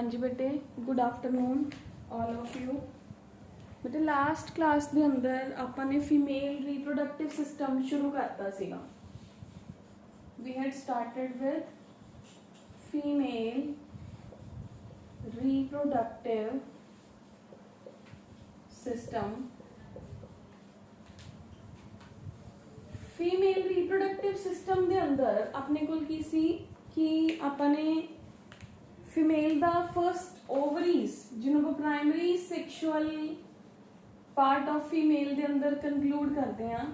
हाँ जी बेटे, good afternoon all of you. बेटे लास्ट क्लास ਦੇ ਅੰਦਰ ਆਪਾਂ ਨੇ फीमेल रीप्रोडक्टिव सिस्टम शुरू करता ਸੀਗਾ। We had started with female reproductive system. Female reproductive system ਦੇ ਅੰਦਰ ਆਪਣੇ ਕੋਲ ਕੀ ਸੀ ਕਿ ਆਪਾਂ ਨੇ फीमेल दा फर्स्ट ओवरीज जिन्होंने primary sexual part of female दे अंदर कंक्लूड करते हैं,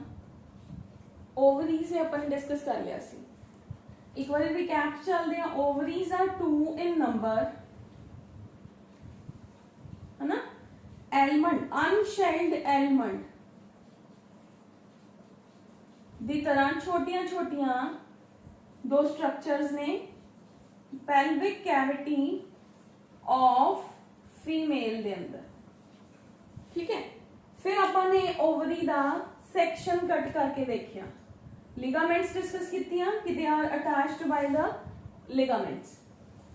ओवरीज से अपन डिस्कस कर लिया सी। एक बार रिकैप चलते हैं। ओवरीज आर 2 इन नंबर, है ना। एलमंड, अनशेल्ड एलमंड दी तरह छोटियां छोटियां दो स्ट्रक्चर्स ने pelvic cavity of female ਦੇ ਅੰਦਰ, ठीक है। फिर ਆਪਾਂ ਨੇ ओवरी ਦਾ section कट करके देखिया, ligaments डिस्कस कीतियां कि they are attached by the ligaments।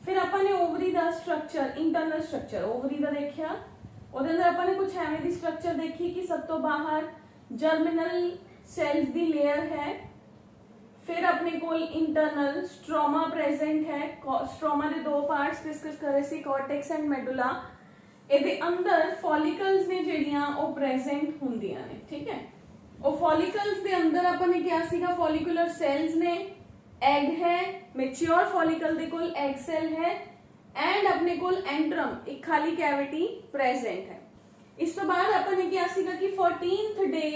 फिर ਆਪਾਂ ने ओवरी ਦਾ structure, internal structure ओवरी ਦਾ देखिया। ਉਹਦੇ ਅੰਦਰ ਆਪਾਂ ਨੇ कुछ ਐਵੇਂ ਦੀ structure देखी कि सब तो बाहर germinal cells ਦੀ layer है। फिर अपने को इंटरनल स्ट्रोमा प्रेजेंट है। स्ट्रोमा के 2 पार्ट्स डिस्कस करे सी, कॉर्टेक्स एंड मेडुला। ਇਹਦੇ अंदर फॉलिकल्स ने ਜਿਹੜੀਆਂ ਉਹ प्रेजेंट ਹੁੰਦੀਆਂ ਨੇ, ठीक है। ਉਹ फॉलिकल्स ਦੇ अंदर ਆਪਾਂ ਨੇ ਕਿਹਾ ਸੀਗਾ फॉलिकुलर सेल्स ने, एग है, मैच्योर फॉलिकल ਦੇ ਕੋਲ एग सेल है एंड अपने ਕੋਲ एंट्रम एक खाली कैविटी प्रेजेंट है। इस तो बाद ਆਪਾਂ ਨੇ ਕਿਹਾ ਸੀਗਾ कि 14th डे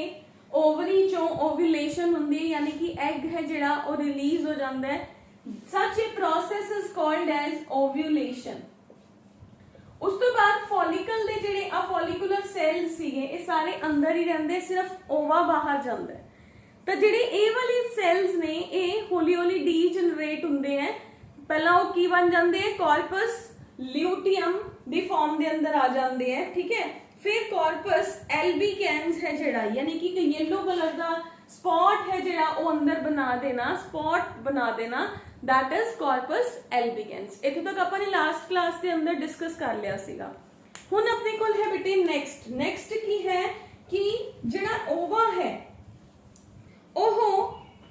ओवरी चो ओव्यूलेशन होंदी है, यानी कि एग है जिहड़ा वो रिलीज हो जाता है। Such a process is called as ovulation. उस तो बाद फॉलिकल दे जिहड़े आ फॉलिकुलर सेल्स सीगे ये सारे अंदर ही रहंदे, सिर्फ ओवा बाहर जांदा है। तो जिहड़े ए वाली सेल्स ने ये हौली हौली डीजनरेट हुंदे हैं। पहला वो की बन जांदे हैं, कॉर्पस ल्यूटियम दी फॉर्म दे अंदर आ जांदे हैं, ठीक है। फिर कॉर्पस एल्बिकेंस है जिहड़ा, यानी कि येलो कलर का स्पॉट है जिहड़ा वो अंदर बना देना, स्पॉट बना देना, दैट इज कॉर्पस एल्बिकेंस। इत्थे तक अपन ने लास्ट क्लास के अंदर डिस्कस कर लिया सीगा। हुण अपने कोल है बेटे नेक्स्ट की है कि जिहड़ा ओवा है ओहो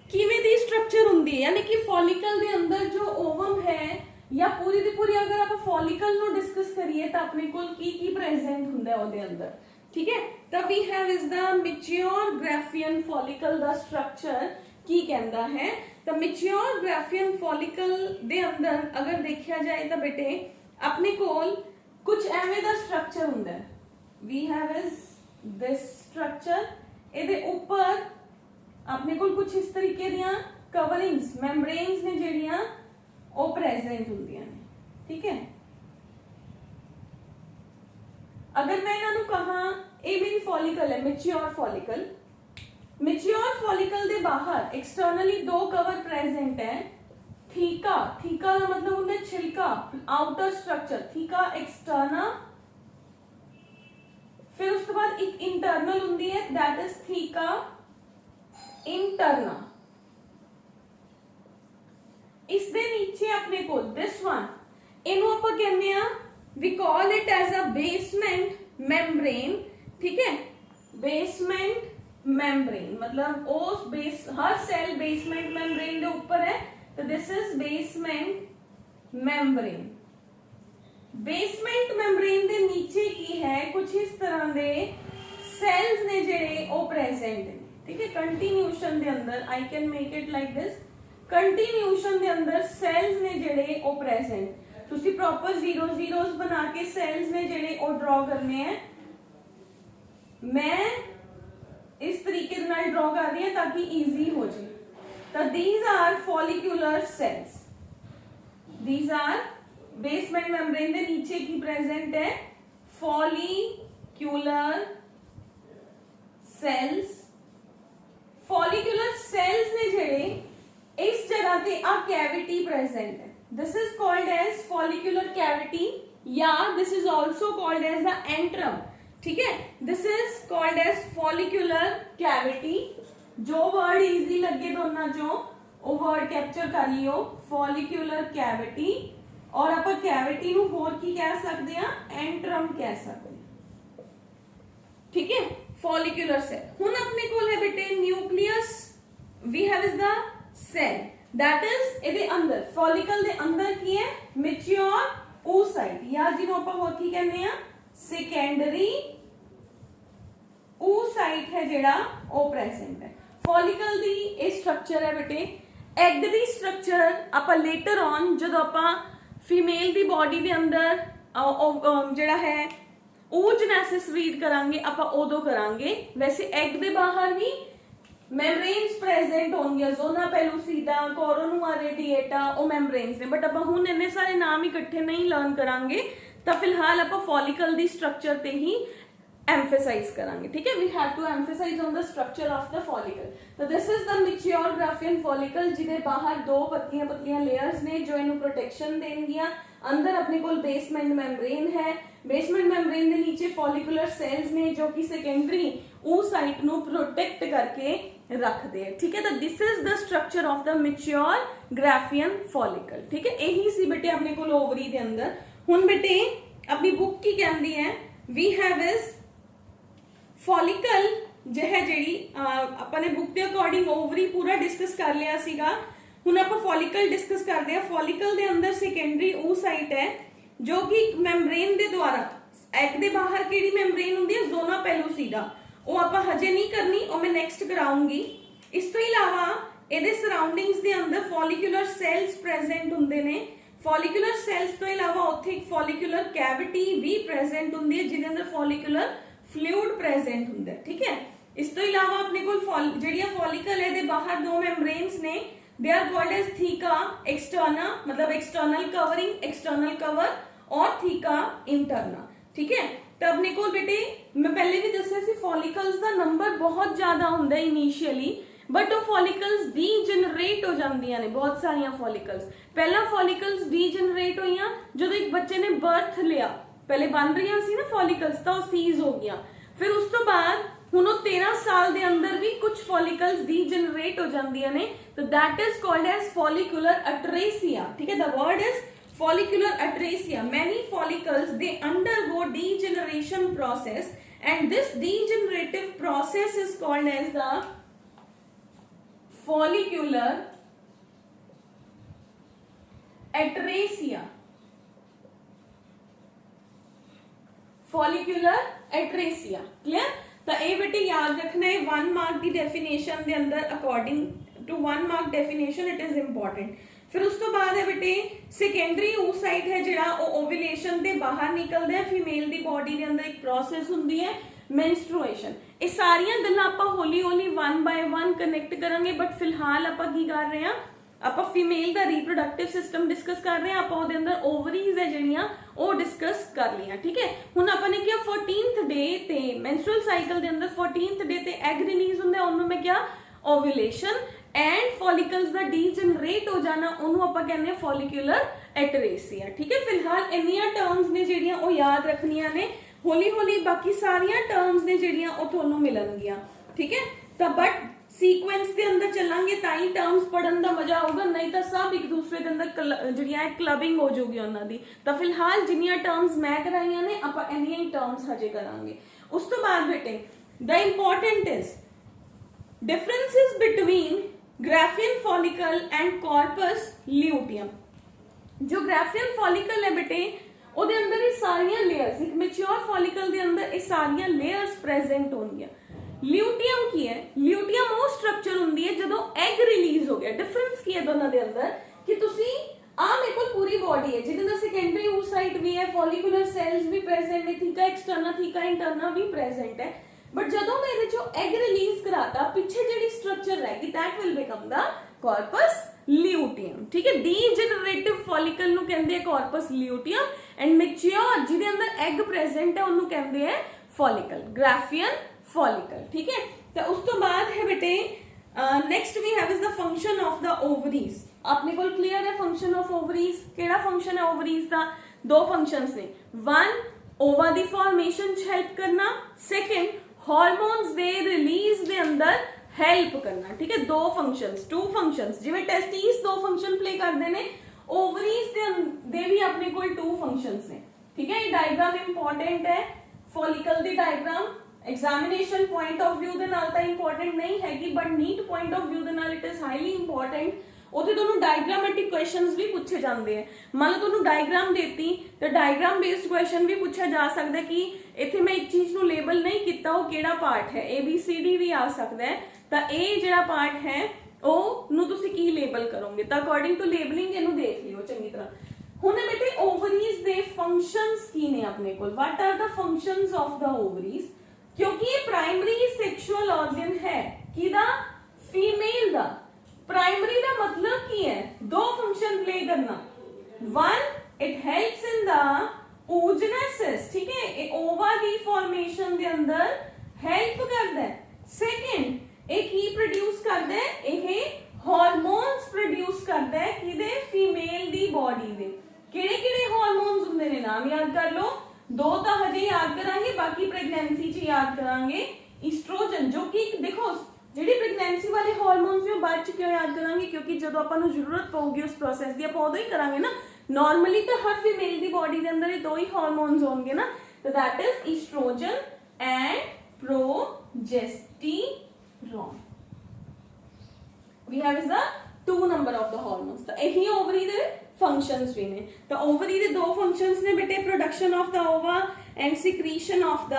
किवें दी स्ट्रक्चर हुंदी है, यानी कि फॉलिकल दे अंदर जो ओवम है या पूरी दी पूरी अगर आप फॉलिकल नो डिस्कस करिए तो अपने कोल की प्रेजेंट हुंदा है ओदे अंदर, ठीक है। तो we have is the mature Graafian follicle दा स्ट्रक्चर की कहंदा है। तो मैच्योर ग्राफियन फॉलिकल दे अंदर अगर देखा जाए तो बेटे अपने कोल कुछ एवें दा स्ट्रक्चर हुंदा है। We have is this structure, इहदे ऊपर अपने कोल कुछ इस तरीके दियां कवरिंग्स मेम्ब्रेन्स ने जेड़ियां वो प्रेजेंट होंदियां ने, ठीक है। अगर मैं इन्हां नूं कहां ये मेरी फॉलिकल है, मैच्योर फॉलिकल। मैच्योर फॉलिकल दे बाहर एक्सटर्नली 2 कवर प्रेजेंट है। थीका, थीका का मतलब होंदा है छिलका, आउटर स्ट्रक्चर, थीका एक्सटर्ना। फिर उसके बाद एक इंटरनल होंदी है, दैट इज थीका इंटरना। इस दे नीचे अपने को दिस वन इनू आप कहने आ, we call it as a basement membrane, ठीक है। बेसमेंट मेम्ब्रेन मतलब उस बेस, हर सेल बेसमेंट मेम्ब्रेन के ऊपर है, तो this is basement membrane. Basement membrane के नीचे की है कुछ इस तरह के सेल्स ने जेड़े वो प्रेजेंट है, ठीक है। कंटिन्यूशन के अंदर I can make it like this, continuation के अंदर सेल्स ने जेड़े वो प्रेजेंट। तुसी प्रॉपर जीरो जीरोस बना के सेल्स ने जेड़े वो ड्रॉ करने हैं। मैं इस तरीके से ड्रॉ कर रही हूं ताकि इजी हो जाए। तो these are follicular cells, these are basement membrane के नीचे की प्रेजेंट है फॉलिक्यूलर सेल्स। फॉलिकुलर सेल्स ने जेड़े इस जगह पे आ कैविटी प्रेजेंट है, this is called as follicular cavity या this is also called as the antrum, ठीक है। This is called as follicular cavity. जो वर्ड इजी लगे दोनों जो वो वर्ड कैप्चर कर लियो, फॉलिकुलर कैविटी और ਆਪਾਂ ਕੈਵਿਟੀ ਨੂੰ ਹੋਰ ਕੀ ਕਹਿ ਸਕਦੇ ਆ, ਐਂਟਰਮ ਕਹਿ ਸਕਦੇ ਆ, ਠੀਕ ਹੈ। Follicular cell. ਹੁਣ ਆਪਣੇ ਕੋਲ ਹੈ ਬੇਟੇ nucleus, we have is the cell that is ਇਹਦੇ ਅੰਦਰ ਫੋਲੀਕਲ ਦੇ ਅੰਦਰ ਕੀ ਹੈ, ਮੈਚਿਓਰ oocyte ਜਾਂ ਜਿਹਨੂੰ ਆਪਾਂ ਹੋਰ ਕੀ ਕਹਿੰਦੇ ਆ, ਸੈਕੰਡਰੀ oocyte ਹੈ ਜਿਹੜਾ ਉਹ ਪ੍ਰੈਜ਼ੈਂਟ ਹੈ। ਫੋਲੀਕਲ ਦੀ ਇਹ ਸਟਰਕਚਰ ਹੈ ਬੇਟੇ। ਐਗ ਦੀ ਸਟਰਕਚਰ ਆਪਾਂ ਲੇਟਰ ਔਨ ਜਦੋਂ ਆਪਾਂ ਫੀਮੇਲ ਦੀ ਬੋਡੀ ਦੇ ਅੰਦਰ ਜਿਹੜਾ ਹੈ oogenesis ਰੀਡ ਕਰਾਂਗੇ ਆਪਾਂ ਉਦੋਂ ਕਰਾਂਗੇ। ਵੈਸੇ ਐਗ ਦੇ ਬਾਹਰ ਵੀ ਮੈਮਬ੍ਰੇਨਸ ਪ੍ਰੈਜ਼ੈਂਟ ਹੋਣਗੀਆਂ, ਜ਼ੋਨਾ ਪੈਲੂਸੀਡਾ, ਕੋਰੋਨੂਆ ਰੇਡੀਏਟਾ, ਉਹ ਮੈਮਬ੍ਰੇਨਸ ਨੇ, ਬਟ ਆਪਾਂ ਹੁਣ ਇੰਨੇ ਸਾਰੇ ਨਾਮ ਇਕੱਠੇ ਨਹੀਂ ਲਰਨ ਕਰਾਂਗੇ। ਤਾਂ ਫਿਲਹਾਲ ਆਪਾਂ ਫੋਲੀਕਲ ਦੀ ਸਟਰਕਚਰ ਤੇ ਹੀ emphasize करेंगे, ठीक है। we have to emphasize on the structure of the follicle. so this is the mature Graafian follicle ਜਿਹਦੇ ਬਾਹਰ ਦੋ ਪਤਲੀਆਂ ਪਤਲੀਆਂ layers ਨੇ ਜੋ ਇਹਨੂੰ protection ਦੇਣਗੀਆਂ। ਅੰਦਰ ਆਪਣੇ ਕੋਲ basement membrane ਹੈ, basement membrane ਦੇ ਨੀਚੇ follicular cells ਨੇ ਜੋ ਕਿ secondary oocyte ਨੂੰ protect ਕਰਕੇ ਰੱਖਦੇ ਆ, ਠੀਕ ਹੈ। ਤਾਂ this is the structure of the mature Graafian follicle, ठीक है। ਇਹੀ ਸੀ ਬੇਟੇ ਆਪਣੇ ਕੋਲ ovary ਦੇ ਅੰਦਰ। ਹੁਣ ਬੇਟੇ ਆਪਣੀ ਬੁੱਕ ਕੀ ਕਹਿੰਦੀ ਹੈ, we have is ਫੋਲੀਕਲ ਜੋ ਹੈ ਜਿਹੜੀ ਆਪਾਂ ਨੇ ਬੁੱਕ ਦੇ ਅਕੋਰਡਿੰਗ ਓਵਰੀ ਪੂਰਾ ਡਿਸਕਸ ਕਰ ਲਿਆ ਸੀਗਾ। ਹੁਣ ਆਪਾਂ ਫੋਲੀਕਲ ਡਿਸਕਸ ਕਰਦੇ ਆ। ਫੋਲੀਕਲ ਦੇ ਅੰਦਰ ਸੈਕੰਡਰੀ oocyte ਹੈ ਜੋ ਕਿ ਮੈਮਬ੍ਰੇਨ ਦੇ ਦੁਆਰਾ, ਐਗ ਦੇ ਬਾਹਰ ਕਿਹੜੀ ਮੈਮਬ੍ਰੇਨ ਹੁੰਦੀ ਹੈ, ਜ਼ੋਨਾ ਪੈਲੂਸੀਡਾ, ਉਹ ਆਪਾਂ ਹਜੇ ਨਹੀਂ ਕਰਨੀ, ਉਹ ਮੈਂ ਨੈਕਸਟ ਕਰਾਉਂਗੀ। ਇਸ ਤੋਂ ਇਲਾਵਾ ਇਹਦੇ ਸਰਾਊਂਡਿੰਗਸ ਦੇ ਅੰਦਰ ਫੋਲੀਕੂਲਰ ਸੈਲਸ ਪ੍ਰੈਜ਼ੈਂਟ ਹੁੰਦੇ ਨੇ। ਫੋਲੀਕੂਲਰ ਸੈਲਸ ਤੋਂ ਇਲਾਵਾ ਉੱਥੇ ਇੱਕ ਫੋਲੀਕੂਲਰ ਕੈਵਿਟੀ ਵੀ ਪ੍ਰੈਜ਼ੈਂਟ ਹੁੰਦੀ ਹੈ ਜਿਹਦੇ ਅੰਦਰ ਫੋਲੀਕੂਲਰ ਫਲੂਇਡ ਪ੍ਰੈਜ਼ੈਂਟ ਹੁੰਦਾ ਹੈ, ਠੀਕ ਹੈ। ਇਸ ਤੋਂ ਇਲਾਵਾ ਆਪਣੇ ਕੋਲ ਜਿਹੜੀਆਂ ਫੋਲੀਕਲ ਹੈ ਦੇ ਬਾਹਰ ਦੋ ਮੈਮਬ੍ਰੇਨਸ ਨੇ, they are called as theca externa, मतलब external covering, external cover, और theca interna, ठीक है। तो अपने को बेटे मैं पहले भी दस्या सी फॉलिकल्स ਦਾ ਨੰਬਰ ਬਹੁਤ ਜ਼ਿਆਦਾ ਹੁੰਦਾ ਇਨੀਸ਼ੀਅਲੀ, बट ਉਹ फॉलिकल्स ਡੀਜਨਰੇਟ ਹੋ ਜਾਂਦੀਆਂ ਨੇ। ਬਹੁਤ ਸਾਰੀਆਂ फॉलिकल्स ਪਹਿਲਾਂ फॉलिकल्स ਡੀਜਨਰੇਟ ਹੋਈਆਂ ਜਦੋਂ ਇੱਕ ਬੱਚੇ ਨੇ ਬਰਥ ਲਿਆ, ਪਹਿਲੇ ਬਣ ਰਹੀਆਂ ਸੀ ਨਾ फॉलिकल्स, ਤਾਂ ਉਹ ਸੀਜ਼ ਹੋ ਗਈਆਂ। ਫਿਰ ਉਸ ਤੋਂ ਬਾਅਦ ਹੁਣ ਉਹ 13 ਸਾਲ ਦੇ ਅੰਦਰ ਵੀ ਕੁਝ फॉलिकल्स ਡੀਜਨਰੇਟ ਹੋ ਜਾਂਦੀਆਂ ਨੇ, ਤਾਂ that is called as follicular atresia, ठीक है। the word is follicular atresia. Many follicles they undergo degeneration process, and this degenerative process is called as the follicular atresia. follicular atresia, clear। ਤਾਂ ਇਹ ਬੇਟੇ ਯਾਦ ਰੱਖਣਾ ਹੈ 1 ਮਾਰਕ ਦੀ definition ਦੇ ਅੰਦਰ, according to 1 mark definition it is important. ਫਿਰ ਉਸ ਤੋਂ ਬਾਅਦ ਹੈ ਬੇਟੇ ਸੈਕੰਡਰੀ oocyte ਹੈ ਜਿਹੜਾ ਉਹ ਓਵੂਲੇਸ਼ਨ ਦੇ ਬਾਹਰ ਨਿਕਲਦਾ ਹੈ। ਫੀਮੇਲ ਦੀ ਬੋਡੀ ਦੇ ਅੰਦਰ ਇੱਕ ਪ੍ਰੋਸੈਸ ਹੁੰਦੀ ਹੈ ਮੈਂਸਟਰੂਏਸ਼ਨ। ਇਹ ਸਾਰੀਆਂ ਗੱਲਾਂ ਆਪਾਂ ਹੌਲੀ ਹੌਲੀ 1 ਬਾय 1 ਕਨੈਕਟ ਕਰਾਂਗੇ, ਬਟ ਫਿਲਹਾਲ ਆਪਾਂ ਕੀ ਕਰ ਰਹੇ ਹਾਂ, ਆਪਾਂ ਫੀਮੇਲ ਦਾ ਰੀਪਰੋਡਕਟਿਵ ਸਿਸਟਮ ਡਿਸਕਸ ਕਰ ਰਹੇ ਹਾਂ। ਆਪਾਂ ਉਹਦੇ ਅੰਦਰ ਓਵਰੀਜ਼ ਹੈ ਜਿਹੜੀਆਂ ਉਹ ਡਿਸਕਸ ਕਰ ਲਈਆਂ, ਠੀਕ ਹੈ। ਹੁਣ ਆਪਾਂ ਨੇ ਕਿਹਾ 14th ਡੇ ਤੇ ਮੈਂਸਟਰਲ ਸਾਈਕਲ ਦੇ ਅੰਦਰ 14th ਡੇ ਤੇ ਐਗ ਰਿਲੀਜ਼ ਹੁੰਦਾ, ਉਹਨੂੰ ਮੈਂ ਕਿਹਾ ਓਵੂਲੇਸ਼ਨ, ਐਂਡ ਫੋਲੀਕਲਸ ਦਾ ਡੀਜਨਰੇਟ ਹੋ ਜਾਣਾ ਉਹਨੂੰ ਆਪਾਂ ਕਹਿੰਦੇ ਆ ਫੋਲੀਕੂਲਰ ਐਟਰੇਸੀਆ, ਠੀਕ ਹੈ। ਫਿਲਹਾਲ ਇੰਨੀਆਂ ਟਰਮਸ ਨੇ ਜਿਹੜੀਆਂ ਉਹ ਯਾਦ ਰੱਖਣੀਆਂ ਨੇ, ਹੌਲੀ ਹੌਲੀ ਬਾਕੀ ਸਾਰੀਆਂ ਟਰਮਸ ਨੇ ਜਿਹੜੀਆਂ ਉਹ ਤੁਹਾਨੂੰ ਮਿਲਣਗੀਆਂ, ਠੀਕ ਹੈ। ਤਾਂ ਬਟ सीक्वेंस के अंदर चलांगे ताई टर्म्स पढ़न का मजा आऊगा, नहीं तो सब एक दूसरे के अंदर जिहड़ियां क्लबिंग हो जाऊगी उन्हां दी। तो फिलहाल जिन्नियां टर्म्स मैं कराइयां ने आपां इन्नियां ही टर्म्स हजे करांगे। उस तो बाद बेटे the important is differences between Graafian follicle and corpus luteum. जो ग्राफियन फॉलिकल है बेटे ਉਹਦੇ ਅੰਦਰ ਇਹ ਸਾਰੀਆਂ ਲੇਅਰਸ, ਇੱਕ ਮੈਚੁਰ ਫੋਲੀਕਲ ਦੇ ਅੰਦਰ ਇਹ ਸਾਰੀਆਂ ਲੇਅਰਸ ਪ੍ਰੈਜ਼ੈਂਟ ਹੋਣਗੀਆਂ। ਲਿਊਟੀਅਮ ਕੀ ਹੈ? ਲਿਊਟੀਅਮ ਉਹ ਸਟਰਕਚਰ ਹੁੰਦੀ ਹੈ ਜਦੋਂ ਐਗ ਰਿਲੀਜ਼ ਹੋ ਗਿਆ। ਡਿਫਰੈਂਸ ਕੀ ਹੈ ਦੋਨਾਂ ਦੇ ਅੰਦਰ ਕਿ ਤੁਸੀਂ ਮੇਰੇ ਕੋਲ ਪੂਰੀ ਬੋਡੀ ਹੈ ਜਿਹਦੇ ਅੰਦਰ ਸੈਕੰਡਰੀ oocyte ਵੀ ਹੈ, ਫੋਲੀਕੂਲਰ ਸੈਲਸ ਵੀ ਪ੍ਰੈਜ਼ੈਂਟ ਨੇ, ਥੀਕਾ ਐਕਸਟਰਨਾ ਥੀਕਾ ਇੰਟਰਨਾ ਵੀ ਪ੍ਰੈਜ਼ੈਂਟ ਹੈ। ਬਟ ਜਦੋਂ ਮੈਂ ਇਹਦੇ ਚੋਂ ਐਗ ਰਿਲੀਜ਼ ਕਰਾਤਾ, ਪਿੱਛੇ ਜਿਹੜੀ ਸਟਰਕਚਰ ਰਹੇਗੀ that will become the corpus luteum, ठीक है। ਡੀਜਨਰੇਟਿਵ ਫੋਲੀਕਲ ਨੂੰ ਕਹਿੰਦੇ ਆ corpus luteum, ਐਂਡ ਮੈਚੁਰ ਜਿਹਦੇ ਅੰਦਰ ਐਗ ਪ੍ਰੈਜ਼ੈਂਟ ਹੈ ਉਹਨੂੰ ਕਹਿੰਦੇ ਆ ਫੋਲੀਕਲ, ਗ੍ਰਾਫੀਅਨ फॉलिकल, ठीक है। तो उस तो बाद है बेटे next we have is the function of the ovaries. अपने को क्लियर है फंक्शन ऑफ ओवरीज, केड़ा फंक्शन है ओवरीज का? दो फंक्शंस ने, वन ओवा दी फॉर्मेशन च हेल्प करना, सेकंड हार्मोन्स दे रिलीज दे अंदर हेल्प करना, ठीक है। दो फंक्शंस, टू फंक्शंस, जिवें टेस्टिस दो फंक्शन प्ले करते हैं, ओवरीज दे भी अपने कोल 2 फंक्शंस ने, ठीक है। ये डायग्राम इंपॉर्टेंट है, फॉलिकल दी diagram examination point of view ਦੇ ਨਾਲ ਤਾਂ ਇੰਪੋਰਟੈਂਟ ਨਹੀਂ ਹੈਗੀ, but NEET point of view ਦੇ ਨਾਲ ਇਟ ਇਜ਼ ਹਾਈਲੀ ਇੰਪੋਰਟੈਂਟ। ਉੱਥੇ ਤੁਹਾਨੂੰ ਡਾਇਗਰਾਮੈਟਿਕ ਕੁਐਸਚਨਸ ਵੀ ਪੁੱਛੇ ਜਾਂਦੇ ਆ। ਮੰਨ ਲਓ ਤੁਹਾਨੂੰ ਡਾਇਗਰਾਮ ਦੇਤੀ ਤਾਂ ਡਾਇਗਰਾਮ ਬੇਸਡ ਕੁਐਸਚਨ ਵੀ ਪੁੱਛਿਆ ਜਾ ਸਕਦਾ ਕਿ ਇੱਥੇ ਮੈਂ ਇੱਕ ਚੀਜ਼ ਨੂੰ ਲੇਬਲ ਨਹੀਂ ਕੀਤਾ, ਉਹ ਕਿਹੜਾ ਪਾਰਟ ਹੈ, ABCD ਵੀ ਆ ਸਕਦਾ ਹੈ। ਤਾਂ ਇਹ ਜਿਹੜਾ ਪਾਰਟ ਹੈ ਉਹ ਨੂੰ ਤੁਸੀਂ ਕੀ ਲੇਬਲ ਕਰੋਗੇ, ਤਾਂ ਅਕੋਰਡਿੰਗ ਟੂ ਲੇਬਲਿੰਗ ਇਹਨੂੰ ਦੇਖ ਲਿਓ ਚੰਗੀ ਤਰ੍ਹਾਂ। ਹੁਣ ਬੇਟੇ ओवरीज ਦੇ ਫੰਕਸ਼ਨਸ ਕੀ ਨੇ ਆਪਣੇ ਕੋਲ, what are the functions of the ovaries, क्योंकि ये प्राइमरी सेक्सुअल ऑर्गन है किदा, फीमेल दा। प्राइमरी दा मतलब की है, 2 फंक्शन प्ले करना। 1 it helps in the oogenesis, ठीक है, ये ओवा दी फॉर्मेशन दे अंदर हेल्प करदा है। सेकंड ये की प्रोड्यूस करदा है, ये हार्मोन्स प्रोड्यूस करदा है किदे, फीमेल दी बॉडी दे। किहड़े-किहड़े हार्मोन्स हुंदे ने, नाम याद कर लो, 2 तो हजे याद करांगे, बाकी प्रेगनेंसी च याद करांगे। ईस्ट्रोजन जो कि देखो ਜਿਹੜੀ प्रेगनेंसी वाले हार्मोन्स भी बाद च क्यों याद करांगे, क्योंकि जो ਆਪਾਂ ਨੂੰ ਜ਼ਰੂਰਤ ਪਊਗੀ ਉਸ ਪ੍ਰੋਸੈਸ ਦੀ ਆਪਾਂ ਉਦੋਂ ਹੀ ਕਰਾਂਗੇ ਨਾ। ਨਾਰਮਲੀ ਤਾਂ ਹਰ ਫੀਮੇਲ ਦੀ ਬਾਡੀ ਦੇ ਅੰਦਰ ਇਹ 2 ਹੀ ਹਾਰਮੋਨਸ ਹੋਣਗੇ ਨਾ, ਤਾਂ that is estrogen and progesterone. we have is the 2 number of the hormones। ਤਾਂ ਇਹੀ ਓਵਰੀ ਦੇ फंक्शंस भी ने। तो ओवरी दे 2 फंक्शंस ने बेटे, प्रोडक्शन ऑफ द ओवा and secretion of the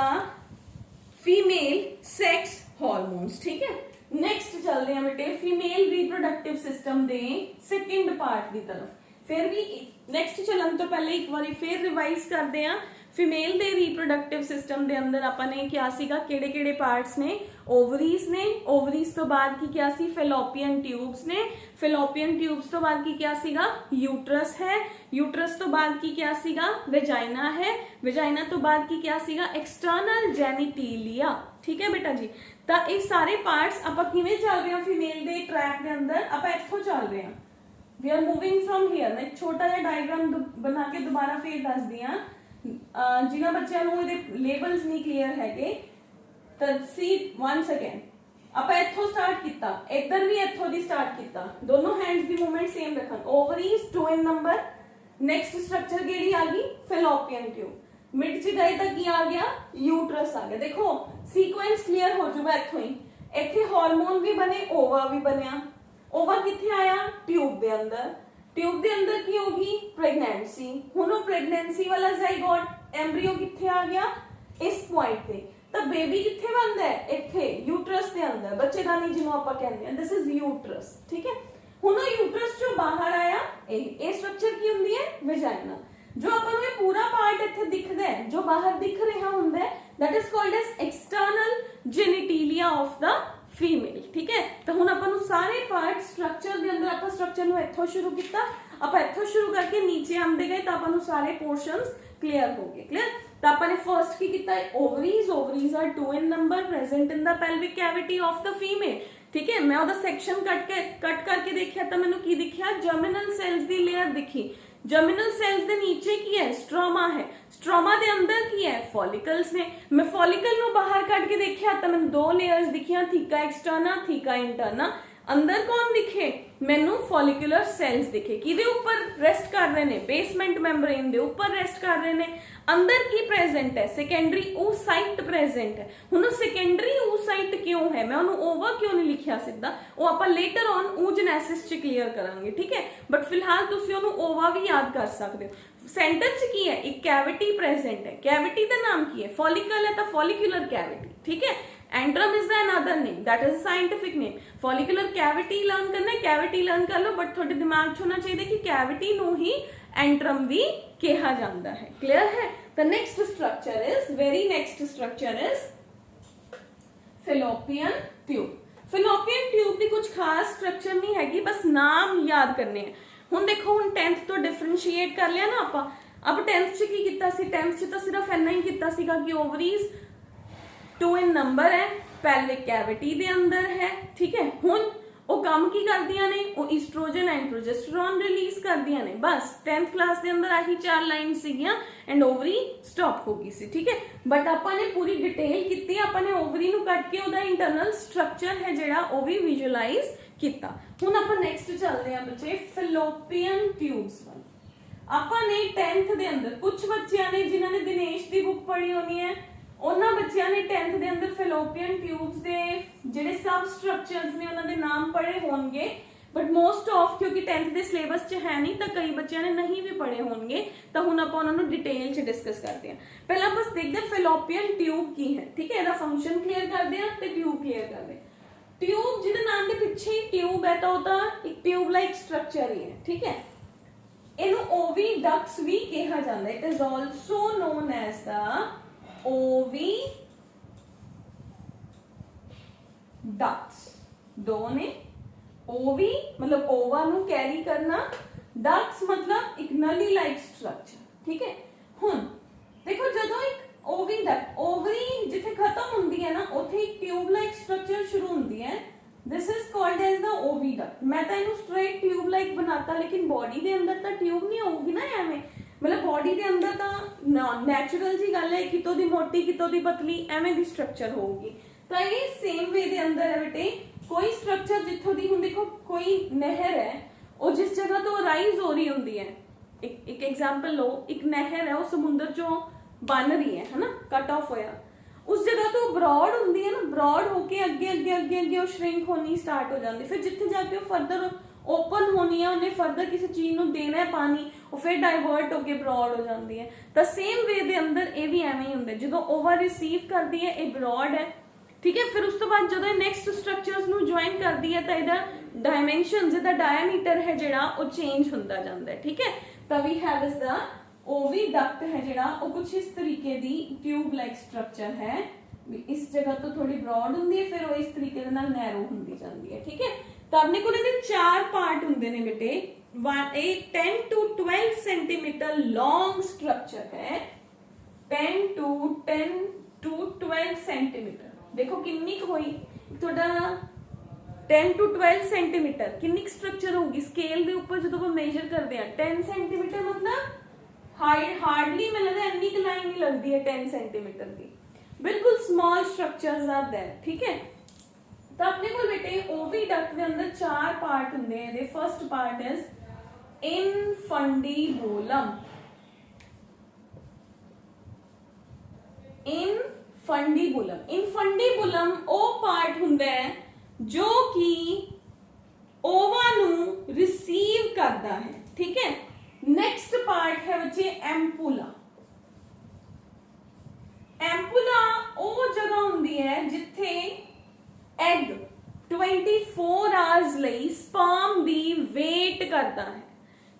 female sex hormones, ठीक है। नेक्स्ट चलते हैं बेटे फीमेल रिप्रोडक्टिव सिस्टम दे सेकंड पार्ट की तरफ। फिर भी नेक्स्ट चलन तो पहले एक बार फिर रिवाइज करते हैं। फीमेल दे रिप्रोडक्टिव सिस्टम दे अंदर आपने क्या सीगा, किहड़े-किहड़े पार्ट्स ने, ओवरीज ने, ओवरीज तो बाद की क्या सी, फैलोपियन ट्यूब्स ने, फैलोपियन ट्यूब्स तो बाद की क्या सीगा, यूट्रस है, यूट्रस तो बाद की क्या सीगा, वेजाइना है, वेजाइना तो बाद की क्या सीगा, एक्सटर्नल जेनिटिलिया, ठीक है बेटा जी। तो ये सारे पार्ट्स आपां किवें चल रहे हैं फीमेल दे ट्रैक दे अंदर, आपां इत्थों चल रहे हैं, we are moving from here. मैं छोटा जिहा डायग्राम बना के दोबारा फिर दस दियां, जिन्हां बच्चों नूं इहदे लेबल्स नहीं क्लीयर हैगे, तो सी वंस अगेन ਆਪਾਂ ਇੱਥੋਂ ਸਟਾਰਟ ਕੀਤਾ, ਇੱਧਰ ਵੀ ਇੱਥੋਂ ਦੀ ਸਟਾਰਟ ਕੀਤਾ, ਦੋਨੋਂ ਹੈਂਡਸ ਦੀ ਮੂਵਮੈਂਟ ਸੇਮ ਰੱਖਣ। Ovaries 2 in number, next structure ਕਿਹੜੀ ਆ ਗਈ, ਫੈਲੋਪੀਅਨ ਟਿਊਬ, ਮਿਡ ਚ ਗਏ ਤਾਂ ਕੀ ਆ ਗਿਆ, यूट्रस आ गया। देखो सीक्वेंस क्लियर हो जाऊगा ਇੱਥੋਂ ਹੀ, ਇੱਥੇ ਹਾਰਮੋਨ ਵੀ ਬਣੇ, ओवा भी बनया, ओवा किथे आया, ट्यूब ਦੇ अंदर, ट्यूब ਦੇ अंदर की होगी, प्रेगनेंसी। ਹੁਣ ਉਹ प्रेगनेंसी वाला जाइगोट एम्ब्रियो किथे आ गया, इस पॉइंट पे। ਤਾਂ ਬੇਬੀ ਕਿੱਥੇ ਬਣਦਾ ਹੈ, ਇੱਥੇ यूट्रस ਦੇ ਅੰਦਰ, ਬੱਚੇਦਾਨੀ ਜਿਹਨੂੰ ਆਪਾਂ ਕਹਿੰਦੇ ਆ, ਦਿਸ ਇਜ਼ यूट्रस, ਠੀਕ ਹੈ। ਹੁਣ ਉਹ यूट्रस ਚੋਂ ਬਾਹਰ ਆਇਆ, ਇਹ ਸਟਰਕਚਰ ਕੀ ਹੁੰਦੀ ਹੈ, ਵੈਜਾਈਨਾ। ਜੋ ਆਪਾਂ ਨੂੰ ਇਹ ਪੂਰਾ ਪਾਰਟ ਇੱਥੇ ਦਿਖਦਾ ਹੈ, ਜੋ ਬਾਹਰ ਦਿਖ ਰਿਹਾ ਹੁੰਦਾ ਹੈ, that is called as external genitalia of the female, ठीक है। तो ਹੁਣ ਆਪਾਂ ਨੂੰ ਸਾਰੇ ਪਾਰਟ ਸਟਰਕਚਰ ਦੇ ਅੰਦਰ, ਆਪਾਂ ਸਟਰਕਚਰ ਨੂੰ ਇੱਥੋਂ ਸ਼ੁਰੂ ਕੀਤਾ, ਆਪਾਂ ਇੱਥੋਂ ਸ਼ੁਰੂ ਕਰਕੇ ਨੀਚੇ ਆਉਂਦੇ ਗਏ, ਤਾਂ ਆਪਾਂ ਨੂੰ ਸਾਰੇ ਪੋਰਸ਼ਨਸ क्लियर हो गए। क्लियर, तो आपने फर्स्ट की किया ovaries, ovaries are 2 in number, present in the pelvic cavity of the female, ठीक है। मैं ओदा सेक्शन कट करके देखिया तो मैंने की दिखिया, जर्मिनल सेल्स दी लेयर दिखी। जर्मिनल सेल्स दे नीचे की है, स्ट्रोमा है, स्ट्रोमा दे अंदर की है, फॉलिकल्स ने। मैं फॉलिकल नु बाहर कट के देखिया तो मैंने 2 लेयर्स दिखिया, थीका एक्सटर्ना, थीका इंटरना। अंदर कौन दिखे, मैनू फॉलिकुलर सेल्स दिखे, किदे ऊपर रेस्ट कर रहे ने, बेसमेंट मेम्ब्रेन दे ऊपर रेस्ट कर रहे ने। अंदर की प्रेजेंट है, सेकेंडरी oocyte प्रेजेंट है। हुण सेकेंडरी oocyte क्यों है, मैं उन्होंने ओवा क्यों नहीं लिखिया सीधा, वो आपां लेटर ऑन oogenesis च क्लीयर करांगे, ठीक है। बट फिलहाल तुसीं उन्होंने ओवा भी याद कर सकते हो। सेंटर च की है, एक कैविटी प्रेजेंट है, कैविटी का नाम की है, फॉलिकल है तो फॉलिकुलर कैविटी, ठीक है। Antrum is the another name, that is scientific name. Follicular cavity learn करना है, कैविटी लर्न कर लो, बट थोड़े दिमाग च होना चाहिए कि कैविटी नू ही एंट्रम भी कहा जाता है। क्लियर है। The next structure is, very next structure is fallopian tube. Fallopian tube की कुछ खास स्ट्रक्चर नहीं हैगी, बस नाम याद करने हैं। हुण देखो, हुण 10th तो डिफरेंशिएट कर लिया ना आपां। अब 10th च की कीता सी, 10th च तो सिर्फ इन्ना ही कीता सीगा कि ओवरीज 2 in number है, पेल्विक कैविटी दे अंदर है, ठीक है। हुण ਉਹ ਕੰਮ ਕੀ ਕਰਦੀਆਂ ਨੇ, ਉਹ ਈਸਟ੍ਰੋਜਨ ਐਂਡ ਪ੍ਰੋਜੈਸਟਰੋਨ ਰਿਲੀਜ਼ ਕਰਦੀਆਂ ਨੇ। ਬਸ 10th ਕਲਾਸ ਦੇ ਅੰਦਰ ਆਹੀ 4 ਲਾਈਨ ਸੀਗੀਆਂ ਐਂਡ ਓਵਰੀ ਸਟਾਪ ਹੋ ਗਈ ਸੀ, ਠੀਕ ਹੈ। ਬਟ ਆਪਾਂ ਨੇ ਪੂਰੀ ਡਿਟੇਲ ਕੀਤੀ, ਆਪਾਂ ਨੇ ਓਵਰੀ ਨੂੰ ਕੱਟ ਕੇ ਉਹਦਾ ਇੰਟਰਨਲ ਸਟਰਕਚਰ ਹੈ ਜਿਹੜਾ ਉਹ ਵੀ ਵਿਜ਼ੂਅਲਾਈਜ਼ ਕੀਤਾ। ਹੁਣ ਆਪਾਂ ਨੈਕਸਟ ਚੱਲਦੇ ਹਾਂ ਬੱਚੇ ਫੈਲੋਪੀਅਨ ਟਿਊਬਸ ਵੱਲ। ਆਪਾਂ ਨੇ 10th ਦੇ ਅੰਦਰ ਕੁਝ ਬੱਚਿਆਂ ਨੇ ਜਿਨ੍ਹਾਂ ਨੇ ਦਿਨੇਸ਼ ਦੀ ਬੁੱਕ ਪੜ੍ਹੀ ਹੋਣੀ ਹੈ, ਉਹਨਾਂ ਬੱਚਿਆਂ ਨੇ 10th ਦੇ ਅੰਦਰ ਫੈਲੋਪੀਅਨ ਟਿਊਬਸ ਦੇ ਜਿਹੜੇ ਸਬ ਸਟਰਕਚਰਸ ਨੇ ਉਹਨਾਂ ਦੇ ਨਾਮ ਪੜ੍ਹੇ ਹੋਣਗੇ, ਬਟ ਮੋਸਟ ਆਫ ਕਿਉਂਕਿ 10th ਦੇ ਸਿਲੇਬਸ 'ਚ ਹੈ ਨਹੀਂ ਤਾਂ ਕਈ ਬੱਚਿਆਂ ਨੇ ਨਹੀਂ ਵੀ ਪੜ੍ਹੇ ਹੋਣਗੇ, ਤਾਂ ਹੁਣ ਆਪਾਂ ਉਹਨਾਂ ਨੂੰ ਡਿਟੇਲ 'ਚ ਡਿਸਕਸ ਕਰਦੇ ਹਾਂ। ਪਹਿਲਾਂ ਬਸ ਦੇਖਦੇ ਹਾਂ ਫੈਲੋਪੀਅਨ ਟਿਊਬ ਕੀ ਹੈ, ਠੀਕ ਹੈ, ਇਹਦਾ ਫੰਕਸ਼ਨ ਕਲੀਅਰ ਕਰਦੇ ਹਾਂ ਤੇ ਟਿਊਬ ਕਲੀਅਰ ਕਰਦੇ ਹਾਂ। ਟਿਊਬ ਜਿਹਦੇ ਨਾਮ ਦੇ ਪਿੱਛੇ ਹੀ ਟਿਊਬ ਹੈ ਤਾਂ ਉਹ ਤਾਂ ਇੱਕ ਟਿਊਬ ਲਾਈਕ ਸਟਰਕਚਰ ਹੀ ਹੈ, ਠੀਕ ਹੈ। ਇਹਨੂੰ oviducts ਵੀ ਕਿਹਾ ਜਾਂਦਾ ਹੈ। It is also non as the oviducts। ਦੋ ਨੇ, ओवी मतलब ओवा ਨੂੰ कैरी करना, डक्ट्स मतलब एक नली लाइक स्ट्रक्चर, ठीक है। ਹੁਣ देखो ਜਦੋਂ ਇੱਕ ओविडक्ट ओवरी जिथे खत्म ਹੁੰਦੀ ਹੈ ਨਾ ਉੱਥੇ ਇੱਕ ट्यूब लाइक स्ट्रक्चर शुरू ਹੁੰਦੀ ਹੈ, this is called as the oviduct. मैं तो ਇਹਨੂੰ स्ट्रेट ट्यूब लाइक बनाता, लेकिन बॉडी ਦੇ ਅੰਦਰ ਤਾਂ ट्यूब नहीं ਹੋਊਗੀ ਨਾ ਐਵੇਂ, मतलब बॉडी ਦੇ ਅੰਦਰ ਤਾਂ ਨੈਚੁਰਲ ਜੀ ਗੱਲ ਹੈ ਕਿਤੋਂ ਦੀ ਮੋਟੀ ਕਿਤੋਂ ਦੀ ਪਤਲੀ ਐਵੇਂ ਦੀ ਸਟਰਕਚਰ ਹੋਊਗੀ। ਤਾਂ ਇਹ ਸੇਮ ਵੇ ਦੇ ਅੰਦਰ ਹੈ ਬੇਟੇ, कोई स्ट्रक्चर जिथों दी हुण देखो कोई नहर है वो जिस जगह तो राइज हो रही होंदी है, एक एग्जांपल लो, एक नहर है वो समुद्र चों बन रही है ना, कट ऑफ होया, उस जगह तो ब्रॉड होंदी है ना, ब्रॉड होके अगे अगे अगे अगे वो श्रिंक होनी स्टार्ट हो जाती, फिर जिथे जाके वो फर्दर ओपन होनी है, उन्हें फर्दर किसी चीज नूं देना है पानी, वो फिर डाइवर्ट होके ब्रॉड हो जाती है। तो सेम वे दे अंदर ये भी एवें ही हुंदा है, जदों ओवर रिसीव करती है ये ब्रॉड है, ठीक है। फिर उस तो बाद जो नैक्सट स्ट्रक्चर्स नूं ज्वाइन करती है तो इहदा डायमेंशनस, इहदा डायमीटर है जिहड़ा वो चेंज हुंदा जांदा है, ठीक है। तो we have is the oviduct है जिहड़ा वो कुछ इस तरीके दी ट्यूब लाइक स्ट्रक्चर है, इस जगह तो थोड़ी ब्रॉड हुंदी है, फिर वो इस तरीके दे नाल नैरो हुंदी जांदी है, ठीक है। तो अपने कोल इहदे 4 पार्ट हुंदे ने बेटे, 10 to 12 सेंटीमीटर लॉन्ग स्ट्रक्चर है, 10 to 12 सेंटीमीटर। देखो किन्नी होई थोड़ा 10 to 12 सेंटीमीटर किन्नी स्ट्रक्चर होगी स्केल दे ऊपर जो तो मेजर करते हैं 10 सेंटीमीटर मतलब हार्डली मैं लगता है इतनी लाइन नहीं लगती है 10 सेंटीमीटर की, बिल्कुल स्मॉल स्ट्रक्चर्स आर देयर, ठीक है। तो अपने को बेटे ओविडक्ट के अंदर 4 पार्ट होंगे हैं। First part is infundibulum. Infundibulum ओ पार्ट हुंदा है जो कि ओवा नू रिसीव करता है, ठीक है। नेक्स्ट पार्ट है बच्चे एम्पुला। एम्पुला ओ जगह हुंदी है जिथे एग 24 आवर्स लई स्पर्म दी वेट करता है,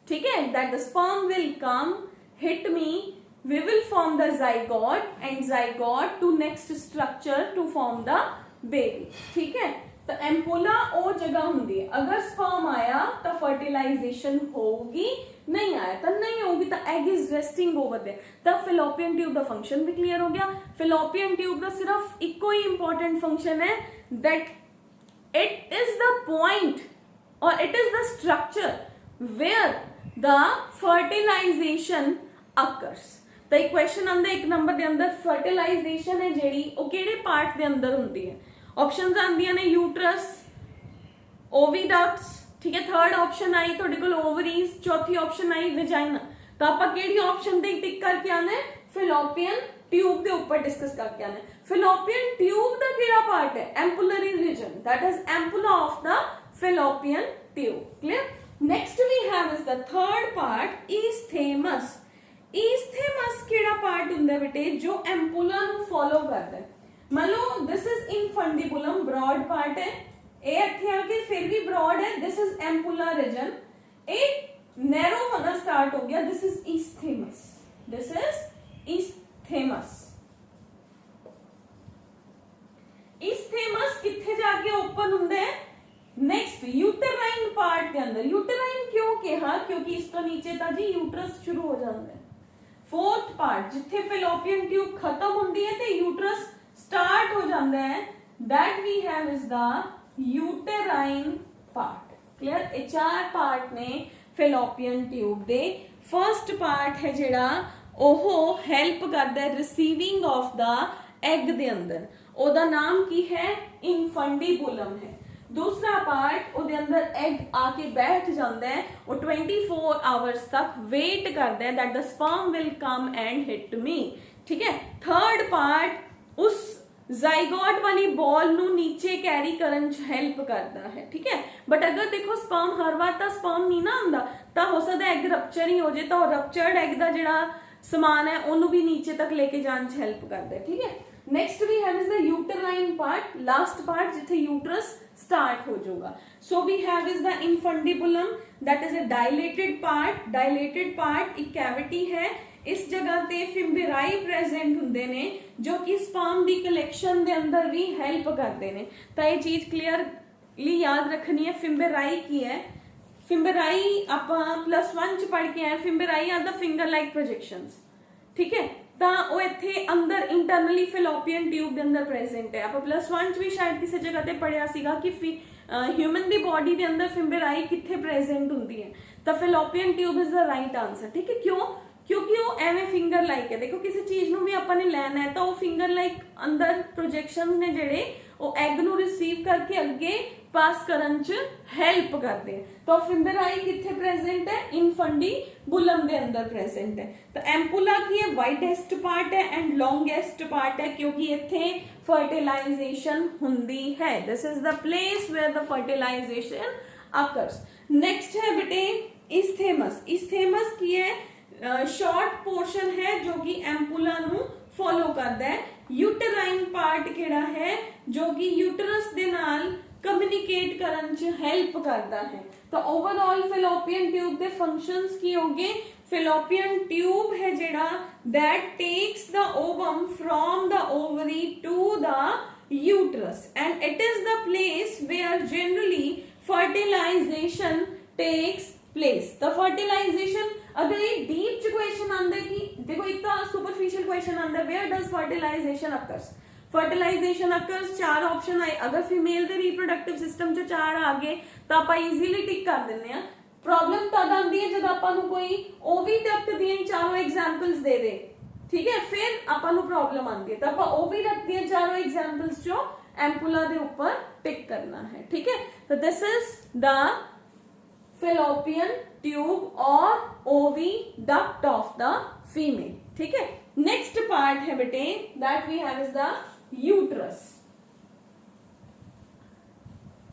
ठीक है, that the sperm will come hit me, we will form the zygote and zygote to next structure to form the baby, ठीक है। तो एम्पुला ओ जगह होंगी, अगर स्पर्म आया तो फर्टिलाइजेशन होगी, नहीं आया तो नहीं होगी, तो egg is resting over there. तो फिलोपियन ट्यूब का फंक्शन भी क्लियर हो गया। फिलोपियन ट्यूब का सिर्फ एक ही इंपॉर्टेंट फंक्शन है, that it is the point और it is the structure where the fertilisation occurs. तो एक क्वेश्चन आंदा 1 नंबर के अंदर फर्टिलाइजेशन है जेड़ी वो केड़े पार्ट के अंदर होंदी है, ऑप्शंस आंदियां ने यूट्रस, ओविडक्ट्स, ठीक है, थर्ड ऑप्शन आई तुहाडे कोल ओवरीज, चौथी ऑप्शन आई वेजाइना। तो आपां केड़ी ऑप्शन ते टिक करके आना है, फिलोपियन ट्यूब के ऊपर डिस्कस करके आना है। फिलोपियन ट्यूब का केड़ा पार्ट है, ampullary region, that is ampulla of the fallopian tube, clear. Next we have is the third part isthmus. Isthmus केड़ा पार्ट हुंदा है बेटे जो एम्पुला नु फॉलो करदा है। मान लो this is infundibulum, broad part है, ए इत्थे आके फिर भी ब्रॉड है, दिस इज एम्पुला रीजन, ए नैरो होना स्टार्ट हो गया, this is isthmus, this is isthmus. Isthmus किथे जाके ओपन हुंदा है, नेक्स्ट यूटेराइन पार्ट के अंदर। यूटेराइन क्यों कहा, क्योंकि इस तो नीचे था जी यूट्रस शुरू हो जाता है। फोर्थ पार्ट जिथे फिलोपियन ट्यूब खत्म होंदी है ते यूट्रस स्टार्ट हो जाता है, that we have is the uterine part, clear. ये 4 पार्ट ने फिलोपियन ट्यूब दे। फर्स्ट पार्ट है जेड़ा ओहो हेल्प करदा है रिसीविंग ऑफ द एग दे अंदर, ओदा नाम की है इनफंडिबुलम है। दूसरा पार्ट ਉਹਦੇ अंदर एग आके बैठ जाता है, वो 24 आवर्स तक वेट करता है that the sperm will come and hit me, ठीक है। थर्ड पार्ट उस जाइगोट वाली बॉल ਨੂੰ ਨੀਚੇ कैरी ਕਰਨ ਚ हेल्प करता है, ठीक है। बट अगर देखो स्पर्म हर बार ਤਾਂ स्पर्म नहीं ना आंदा, ਤਾਂ ਹੋ ਸਕਦਾ एग रप्चर ही हो जाए, ਤਾਂ रप्चर्ड एग ਦਾ ਜਿਹੜਾ समान है ਉਹਨੂੰ भी नीचे तक लेके जाने ਚ हेल्प करता है, ठीक है। Next we have is the uterine part, last part जिथे यूटरस स्टार्ट हो जाएगा। So we have is the infundibulum that is a dilated part. Dilated part एक कैविटी है, इस जगह ते फिम्बेराई प्रेजेंट हुंदे ने जो कि स्पर्म दी कलेक्शन दे अंदर भी हेल्प करते ने। तो ये चीज क्लियरली याद रखनी है। फिम्बेराई की है, फिम्बेराई आपां +1 च पढ़ के आए, fimbriae are the finger like projections, ठीक है। ਤਾਂ ਉਹ ਇੱਥੇ ਅੰਦਰ ਇੰਟਰਨਲੀ ਫੈਲੋਪੀਅਨ ਟਿਊਬ ਦੇ ਅੰਦਰ ਪ੍ਰੈਜ਼ੈਂਟ ਹੈ। ਆਪਾਂ +1 ਚ ਵੀ ਸ਼ਾਇਦ ਕਿਸੇ ਜਗ੍ਹਾ ਤੇ ਪੜਿਆ ਸੀਗਾ ਕਿ ਹਿਊਮਨ ਦੀ ਬੋਡੀ ਦੇ ਅੰਦਰ ਫਿੰਬਰਾਈ ਕਿੱਥੇ ਪ੍ਰੈਜ਼ੈਂਟ ਹੁੰਦੀ ਹੈ, ਤਾਂ fallopian tube is the right answer, ਠੀਕ ਹੈ। ਕਿਉਂ? ਕਿਉਂਕਿ ਉਹ ਐਵੇਂ ਫਿੰਗਰ ਲਾਈਕ ਹੈ। ਦੇਖੋ ਕਿਸੇ ਚੀਜ਼ ਨੂੰ ਵੀ ਆਪਾਂ ਨੇ ਲੈਣਾ ਹੈ ਤਾਂ ਉਹ ਫਿੰਗਰ ਲਾਈਕ ਅੰਦਰ ਪ੍ਰੋਜੈਕਸ਼ਨਸ ਨੇ ਜਿਹੜੇ ਉਹ ਐਗ ਨੂੰ ਰਿਸੀਵ ਕਰਕੇ ਅੱਗੇ पास करन च हेल्प करते हैं। तो फिम्बेराई किथे प्रेजेंट है? इनफंडिबुलम दे अंदर प्रेजेंट है। तो एम्पुला की है वाइडेस्ट पार्ट है एंड लॉन्गेस्ट पार्ट है क्योंकि इथे फर्टिलाइजेशन हुंदी है। This is the place where the fertilisation occurs. Next है बेटे इस्थेमस। इस्थेमस की है शॉर्ट पोर्शन है जो कि एम्पुला नु फॉलो करता है। यूटराइन पार्ट केड़ा है जो कि यूटरस दे नाल कम्युनिकेट करन च हेल्प करता है। तो ओवरऑल फैलोपियन ट्यूब दे फंक्शंस की होंगे। फैलोपियन ट्यूब है जेड़ा that takes the ovum from the ovary to the uterus and it is the place where generally fertilization takes place. तो फर्टिलाइजेशन अगर ये डीप च क्वेश्चन आंदा कि देखो एक तो सुपरफिशियल क्वेश्चन आंदा where does fertilization occurs. Fertilization occurs 4 option आए, अगर फीमेल दे रिप्रोडक्टिव सिस्टम च 4 आ गए तो आप इजीली टिक कर देने हैं। प्रॉब्लम तद आती है जब आपको कोई ओविडक्ट दी चारों एग्जांपल्स दे दे, ठीक है, फिर आपको प्रॉब्लम आती है। तो आप ओविडक्ट दी चारों एग्जांपल्स जो एम्पुला दे ऊपर टिक करना है, ठीक है। तो this is the fallopian tube और ओविडक्ट ऑफ द फीमेल, ठीक है। नेक्स्ट पार्ट है बेटे that we have is the uterus.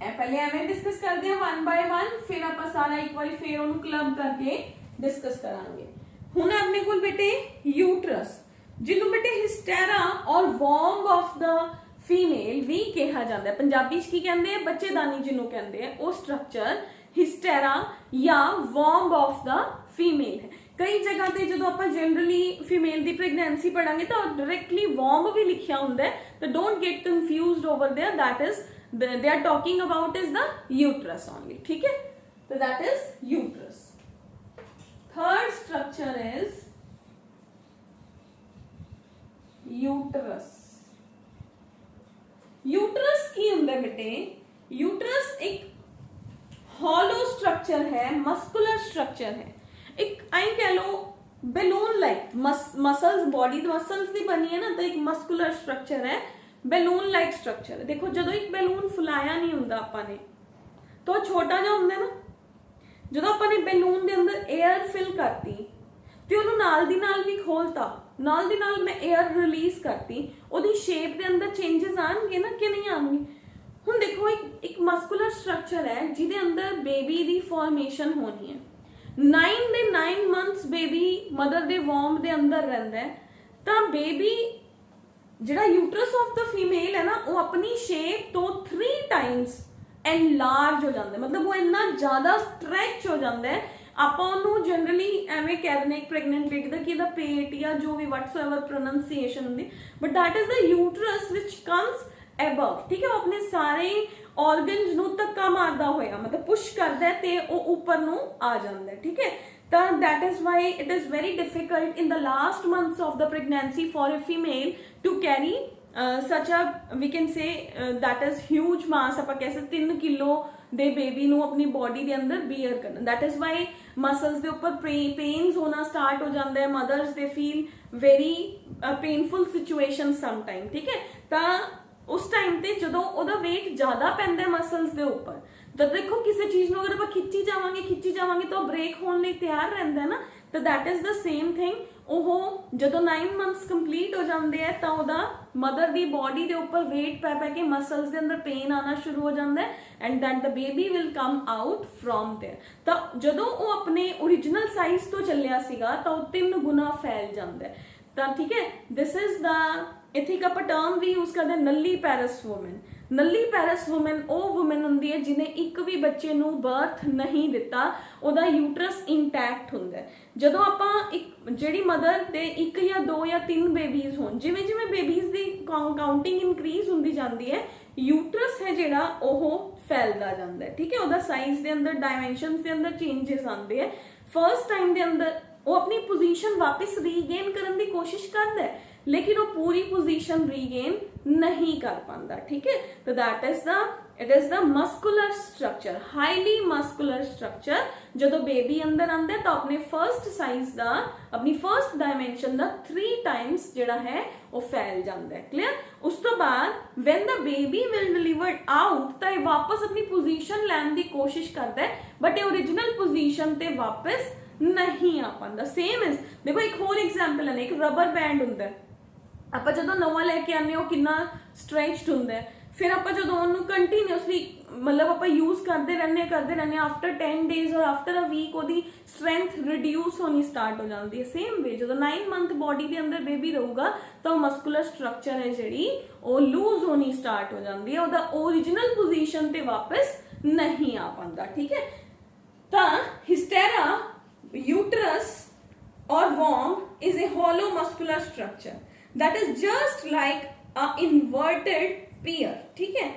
पहले हमें डिस्कस करते हैं 1 बाय 1, फिर आप सारा एक बार फिर उन्हें क्लब करके डिस्कस करांगे। हुण अपने कोल बेटे यूट्रस जिन्हों बेटे हिस्टेरा और वॉम्ब ऑफ द फीमेल भी कहा जाता है। पंजाबी च की कहते हैं? बच्चेदानी जिन्हों कहते हैं वो स्ट्रक्चर हिस्टेरा या वॉम्ब ऑफ द फीमेल है। कई जगह पे जो आप जनरली फीमेल की प्रेगनेंसी पढ़ांगे तो डायरेक्टली वॉम्ब भी लिखा होंगे, तो don't get confused over there, that is they are talking about is the uterus only, ठीक है। तो that is uterus. Third structure is uterus. Uterus की होंगे बेटे, यूट्रस एक हॉलो स्ट्रक्चर है, मस्कुलर स्ट्रक्चर है, एक आई कह लो balloon like muscles, body muscles की बनी है ना, तो एक मस्कुलर स्ट्रक्चर है, बैलून लाइक स्ट्रक्चर है। देखो जो एक बैलून फुलाया नहीं होंगे आपने तो छोटा जा होंगे ना, जो आपने बैलून के अंदर एयर फिल करती तो उन्होंने नाल दी नाल भी खोलता, नाल दी नाल मैं एयर रिलीज करती, उहदी शेप के अंदर चेंजेस आएंगे ना कि नहीं आएंगे। हुण देखो एक मस्कुलर स्ट्रक्चर है जिहदे अंदर बेबी दी फॉर्मेशन होनी है। 9 months बेबी मदर दे वॉर्म दे अंदर रहता है, तो बेबी जिहड़ा यूट्रस ऑफ द फीमेल है ना वो अपनी शेप तो 3 times एनलार्ज हो जाता है, मतलब वो इन्ना ज्यादा स्ट्रैच हो जाता है। ਆਪਾਂ ਉਹਨੂੰ ਜਨਰਲੀ ਐਵੇਂ ਕਹਿ ਦਿੰਦੇ ਇੱਕ ਪ੍ਰੈਗਨੈਂਟ ਲੇਡੀ ਦਾ ਕਿ ਇਹਦਾ ਪੇਟ ਜਾਂ ਜੋ ਵੀ ਵਟਸਐਵਰ ਪ੍ਰੋਨੰਸੀਏਸ਼ਨ ਹੁੰਦੀ, but that is the uterus which comes above, ठीक है। वो अपने सारे ऑर्गन्स ਨੂੰ ਧੱਕਾ ਮਾਰਦਾ ਹੋਇਆ मतलब पुश करता है ਤੇ ਉਹ ਉੱਪਰ ਨੂੰ ਆ ਜਾਂਦਾ ਹੈ, ठीक है। तो that is why it is very difficult in the last months of the pregnancy for a female to carry such a we can say that is huge mass, ਆਪਾਂ ਕਹਿ ਸਕਦੇ 3 किलो ਦੇ ਬੇਬੀ ਨੂੰ ਆਪਣੀ ਬੋਡੀ ਦੇ ਅੰਦਰ beer ਕਰਨਾ। that is why muscles ਦੇ ਉੱਪਰ ਪੇਨਸ ਹੋਣਾ ਸਟਾਰਟ ਹੋ ਜਾਂਦਾ ਹੈ, ਮਦਰਸ ਦੇ feel very painful situation sometime, ठीक है। तो उस टाइम ते जदों ओहदा वेट ज्यादा पैंदा मसल्स दे उपर, तो देखो किसी चीज नूं अगर आप खिच्ची जावांगे तो ब्रेक होने लई तैयार रहिंदा है ना। तो that is the same thing, oh जदों 9 मंथ्स कंप्लीट हो जाते हैं तो ओहदा मदर दी बॉडी दे उपर वेट पै के मसल्स दे अंदर पेन आना शुरू हो जाता है and that the baby will come out from there. तो जदों वो अपने ओरिजिनल साइज तो चलिया सीगा तो 3 गुना फैल जाता है। तो ठीक है, दिस इज द इत्थे एक आपां टर्म भी यूज करते हैं नल्ली पैरस वूमेन। नल्ली पैरस वूमेन ਉਹ ਵੂਮਨ ਹੁੰਦੀ ਹੈ ਜਿਹਨੇ ਇੱਕ ਵੀ ਬੱਚੇ ਨੂੰ ਬਰਥ ਨਹੀਂ ਦਿੱਤਾ, ਉਹਦਾ ਯੂਟਰਸ ਇੰਟੈਕਟ ਹੁੰਦਾ ਹੈ। ਜਦੋਂ ਆਪਾਂ ਇੱਕ ਜਿਹੜੀ ਮਦਰ ਦੇ 1 ਜਾਂ 2 ਜਾਂ 3 ਬੇਬੀਜ਼ ਹੋਣ, ਜਿਵੇਂ ਜਿਵੇਂ ਬੇਬੀਜ਼ ਦੀ ਕਾਊਂਟਿੰਗ ਇਨਕਰੀਜ਼ ਹੁੰਦੀ ਜਾਂਦੀ ਹੈ, ਯੂਟਰਸ ਹੈ ਜਿਹੜਾ ਉਹ ਫੈਲਦਾ ਜਾਂਦਾ ਹੈ। ਠੀਕ ਹੈ, ਉਹਦਾ ਸਾਈਜ਼ ਦੇ ਅੰਦਰ ਡਾਇਮੈਂਸ਼ਨਸ ਦੇ ਅੰਦਰ ਚੇਂजेस ਆਉਂਦੇ ਹੈ। फर्स्ट टाइम के अंदर वो अपनी पोजीशन वापस रीगेन करने की कोशिश करता है, लेकिन वो पूरी पोजीशन रीगेन नहीं कर पाता। ठीक है, तो that is the it is the muscular structure, highly muscular structure. जो बेबी अंदर आता है तो अपने फर्स्ट साइज का, अपनी फर्स्ट डायमेंशन का 3 टाइम्स जिहड़ा है वो फैल जाता है। क्लियर? उस तो बाद when the baby will delivered out तो ये वापस अपनी पोजीशन लैन की कोशिश करता है, बट ये ओरिजिनल पोजीशन ते वापस नहीं आ पाता। सेम इज देखो एक होर एग्जाम्पल है, एक रबर बैंड होंगे, आप जो नवा लैके आने कितना स्ट्रैच्ड होंगे, फिर आप जो कंटीन्यूअसली मतलब आप यूज करते रहने आफ्टर 10 डेज और आफ्टर अ वीक वो स्ट्रेंथ रिड्यूस होनी स्टार्ट हो जाती है। सेम वे जो 9 मंथ बॉडी के अंदर बेबी रहूगा तो मस्कुलर स्ट्रक्चर है जी वो लूज होनी स्टार्ट हो जाती है, वो ओरिजिनल पोजीशन पे वापस नहीं आ पाता। ठीक है, तो हिस्टेरा uterus or womb is a hollow muscular structure that is just like a inverted pear। ठीक है,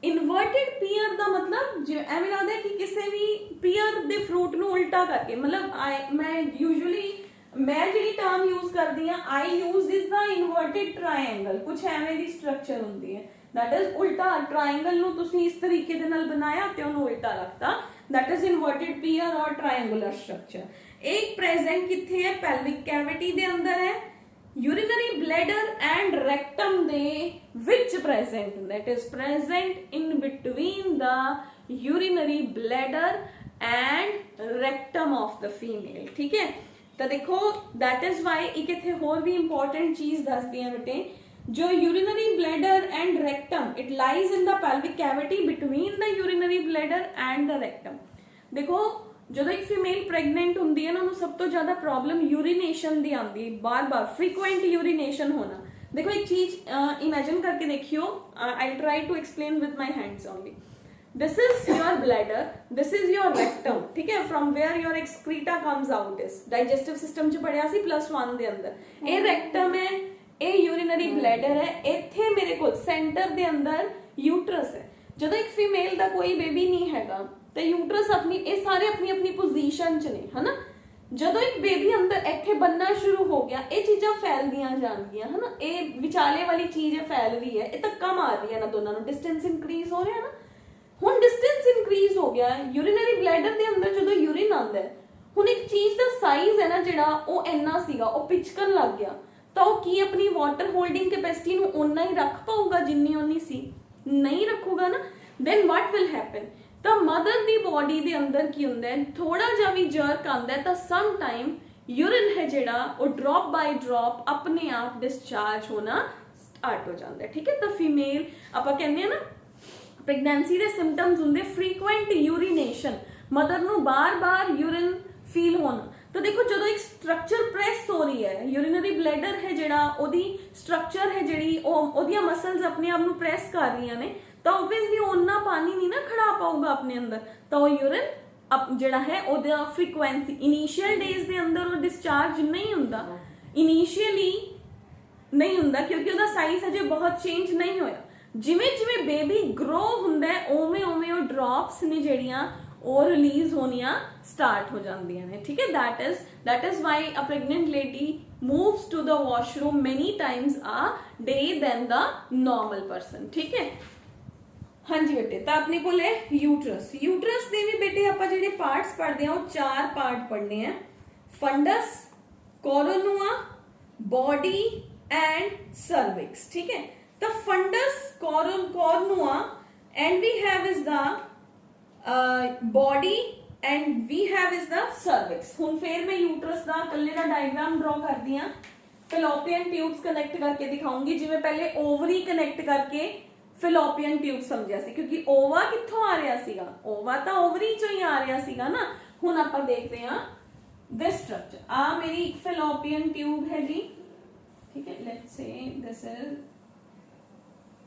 inverted pear ਦਾ ਮਤਲਬ ਜੇ ਐਵੇਂ ਲੱਗਦਾ ਕਿ ਕਿਸੇ ਵੀ pear ਦੇ ਫਰੂਟ ਨੂੰ ਉਲਟਾ ਕਰਕੇ, ਮਤਲਬ ਮੈਂ ਯੂਜੂਅਲੀ ਮੈਂ ਜਿਹੜੀ ਟਰਮ ਯੂਜ਼ ਕਰਦੀ ਆ, I use is the inverted triangle, ਕੁਝ ਐਵੇਂ ਦੀ ਸਟਰਕਚਰ ਹੁੰਦੀ ਹੈ। दैट इज उल्टा ट्रायंगल ਨੂੰ ਤੁਸੀਂ ਇਸ ਤਰੀਕੇ ਦੇ ਨਾਲ ਬਣਾਇਆ ਤੇ ਉਹਨੂੰ ਉਲਟਾ ਰੱਖਤਾ, दैट इज इन्वर्टेड पीयर और ट्रायंगुलर स्ट्रक्चर। एक प्रेजेंट किथे है? पेल्विक कैविटी दे अंदर है, urinary bladder and rectum they which present, that is present in between the urinary bladder and rectum of the female. ठीक है, तो देखो दैट इज वाई एक इथे होर भी इंपॉर्टेंट चीज दस दी बेटे, जो urinary bladder and rectum it lies in the pelvic cavity between the urinary bladder and the rectum. देखो जो एक फीमेल प्रेगनेंट होंदी है ना, उन्हें सब तो ज्यादा प्रॉब्लम यूरिनेशन दी आती है, बार बार फ्रीक्वेंट यूरिनेशन होना। देखो एक चीज इमेजिन करके देखियो, I try to explain with my hands only. This is your bladder, this is your rectum. ठीक है, from where your excreta comes out is digestive system च पढ़िया सी +1 दे अंदर। ये रेक्टम है, ये यूरिनरी ब्लैडर है, इत्थे मेरे को सेंटर दे अंदर यूट्रस है। जब एक फीमेल का कोई बेबी नहीं हैगा तो यूट्रस अपनी ये सारे अपनी अपनी पोजीशन च ने, है ना। जब एक बेबी अंदर इत्थे बनना शुरू हो गया, ये चीज़ां फैलदियां जाणगियां, है ना। ये विचाले वाली चीज है फैल रही है, ये धक्का मार रही है ना, दोनों नूं डिस्टेंस इंक्रीज हो रहा है ना। हुण डिस्टेंस इंक्रीज हो गया, यूरिनरी ब्लैडर दे अंदर जो यूरिन आंदा है, हुण एक चीज का साइज है ना जिहड़ा वो इन्ना सीगा, वो पिचकन लग गया, तो की अपनी वाटर होल्डिंग कैपेसिटी नूं उन्ना ही रख पाऊगा जिन्नी उन्नी सी? नहीं रखूगा ना। देन व्हाट विल हैपन, तो मदर दी बॉडी दे अंदर की हुंदा है, थोड़ा जा भी जर्क आंदा है तो सम टाइम यूरिन है जिहड़ा वो ड्रॉप बाय ड्रॉप अपने आप डिस्चार्ज होना स्टार्ट हो जाता है। ठीक है, तो फीमेल आपां कहंदे आ ना प्रेगनेंसी दे सिम्पटम्स हुंदे फ्रीक्वेंट यूरिनेशन, मदर नूं बार बार यूरिन फील होना। तो देखो जो एक स्ट्रक्चर प्रेस हो रही है, यूरिनरी ब्लैडर है जिहड़ा ओदी स्ट्रक्चर है जिहड़ी ओदियां मसल्स अपने आप नूं प्रेस कर रही ने, तो ऑब्वियसली उन्ना पानी नहीं ना खड़ा पाऊगा अपने अंदर, तो यूरिन अब जिहड़ा है ओदा फ्रीक्वेंसी इनिशियल डेज दे अंदर वो डिस्चार्ज नहीं हुंदा, इनिशियली नहीं हुंदा क्योंकि ओदा साइज अजे बहुत चेंज नहीं होया। जिवें जिवें बेबी ग्रो हुंदा है उवें उवें वो ड्रॉप्स ने जिहड़ियां और रिलीज होनिया स्टार्ट हो जांदियां ने। ठीक है, that is why a pregnant lady moves to the washroom many times a day then the normal person. ठीक है, हाँ जी बेटे, तो अपने को है यूट्रस। यूट्रस दे भी बेटे आप जिहड़े पार्ट्स पढ़ते हैं वो 4 पार्ट पढ़ने हैं, फंडस, कोरोनुआ, बॉडी एंड सर्विक्स। ठीक है, the fundus cornua, and we have is the body, and we have is the cervix. ਹੁਣ फिर मैं यूट्रस ਦਾ ਕੱਲੇ ਦਾ डायग्राम ड्रॉ करदी हां, फिलोपियन ट्यूब्स कनेक्ट करके दिखाऊंगी, जिवें पहले ओवरी कनेक्ट करके फिलोपियन ट्यूब समझिया सी, क्योंकि ओवा कित्थों आ रहा सीगा, ओवा तो ओवरी चों ही आ रहा सीगा ना। हुण आपां देखते हां दिस स्ट्रक्चर, आ मेरी एक फिलोपियन ट्यूब है जी, ठीक है, let's say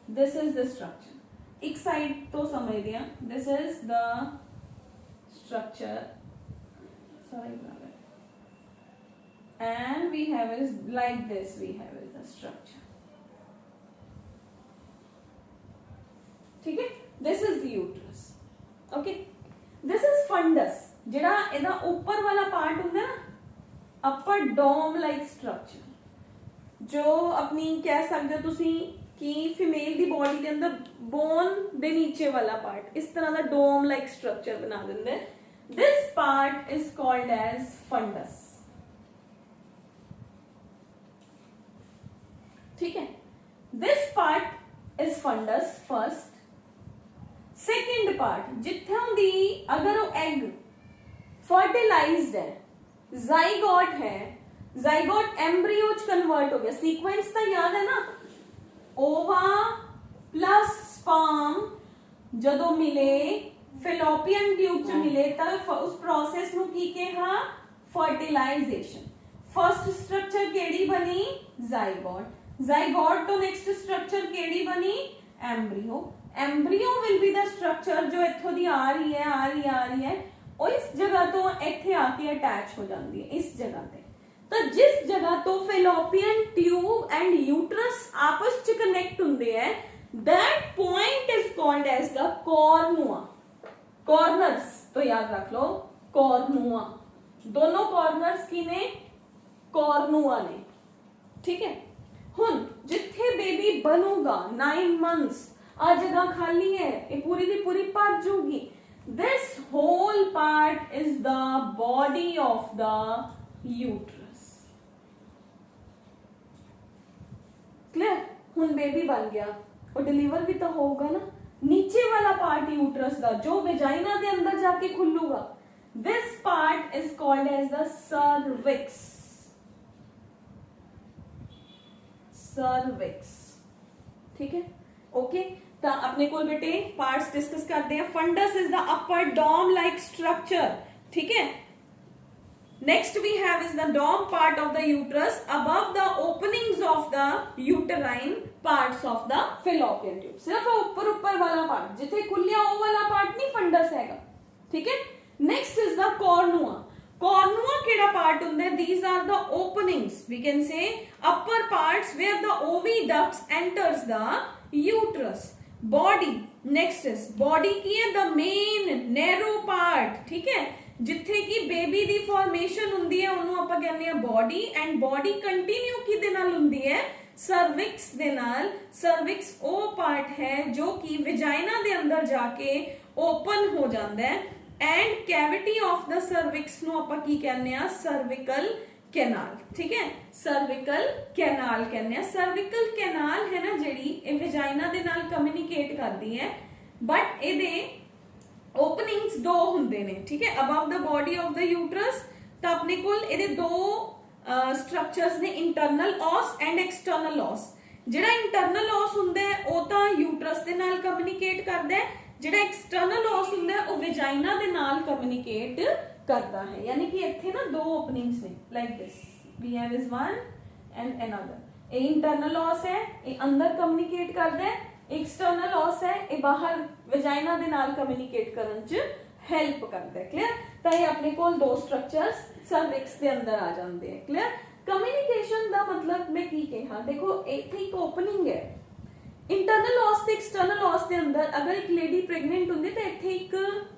this is the structure. एक साइड तो समझ दिया, this is the structure, sorry, and we have is like this, we have is the structure, ठीक है, this is the uterus, okay, this is fundus, जेड़ा इहदा ऊपर वाला पार्ट हुंदा ना, upper dome like structure, जो अपनी कह सकते हो तुसी कि फीमेल दी बॉडी दे अंदर बोन दे नीचे वाला पार्ट इस तरह दा डोम लाइक स्ट्रक्चर बना दिंदे है। This part is called as fundus, ठीक है, this part is fundus first. Second part, जिथों दी अगर वो एग फर्टिलाइज्ड है, जाइगोट है, जाइगोट एम्ब्रियो च कन्वर्ट हो गया, सीक्वेंस तो याद है ना, ओवा प्लस स्पर्म जदों मिले फिलोपियन ट्यूब च मिले तो उस प्रोसेस नूं की कहा, फर्टिलाइजेशन। फर्स्ट स्ट्रक्चर केड़ी बनी, जाइगोट, जाइगोट तो नेक्स्ट स्ट्रक्चर केड़ी बनी, embryo. Embryo will be the structure जो इत्थों दी आ रही है और इस जगह तो इत्थे आके अटैच हो जाती है इस जगह पे। तो जिस जगह तो फिलोपियन ट्यूब एंड यूट्रस आपस च कनेक्ट हुंदे हैं, that point is called as the cornua. Corners तो याद रख लो, कॉर्नुआ, दोनों कॉर्नर्स की ने, कॉर्नुआ ने, ठीक है। हुन जिथे बेबी बनूगा 9 months, आ जगह खाली है, ये पूरी दी पूरी भर जूगी। This whole part is the body of the uterus, clear. हुन बेबी बन गया और डिलीवर भी तो होगा ना, नीचे वाला पार्ट यूट्रस दा जो वेजाइना दे अंदर जाके खुलूगा, this part is called as the cervix, cervix, ठीक है, ओके। तो अपने को बेटे पार्ट्स डिस्कस करते हैं। Fundus is the upper dome like structure, ठीक है। Next we have is the dome part of the uterus above the openings of the uterine parts of the fallopian tube. सिर्फ ऊपर ऊपर वाला पार्ट जिथे खुलिया वो वाला पार्ट नहीं फंडस हैगा, ठीक है। Next is the cornua. Cornua केड़ा पार्ट हुंदा है, these are the openings, we can say upper parts where the oviducts enters the uterus. Body, next is body की है द मेन नैरो पार्ट, ठीक है, जिथे की बेबी दी फॉर्मेशन हुंदी है उन्होंने आपां कहने हैं बॉडी, एंड बॉडी कंटिन्यू किदे नाल हुंदी है, सर्विक्स दे नाल। सर्विक्स वो पार्ट है जो कि वेजाइना दे अंदर जाके ओपन हो जाता है, and cavity of the cervix नु आपां की कहने हैं, सर्विकल कैनाल, ठीक है, सर्विकल कैनाल कहने हैं। सर्विकल कैनाल है ना जेड़ी ए वेजाइना दे नाल कम्युनिकेट करदी है, बट इहदे ओपनिंग्स दो हुंदे ने, ठीक है, above the body of the uterus. तो अपने कोल इहदे दो स्ट्रक्चर्स ने, इंटरनल ऑस एंड एक्सटर्नल ऑस। जेड़ा इंटरनल ऑस हुंदा है वो तो यूट्रस दे नाल कम्युनिकेट करदा है, जेड़ा एक्सटर्नल ऑस हुंदा है वो वेजाइना दे नाल कम्युनिकेट करता है। यानी कि इत्थे ना दो ओपनिंग्स ने, like this we have is one and another. A internal os है, ये अंदर कम्युनिकेट करदा है, एक्सटर्नल ऑस है, ये बाहर वेजाइना दे नाल कम्युनिकेट करन च हेल्प करदा है, क्लियर। तो ये अपने कोल दो स्ट्रक्चर्स सर्विक्स दे अंदर आ जाते हैं, क्लियर। कम्युनिकेशन दा मतलब मैं की कहा, देखो इत्थे एक ओपनिंग है इंटरनल ऑस ते एक्सटर्नल ऑस दे अंदर। अगर एक लेडी प्रेगनेंट होंदी तो इत्थे एक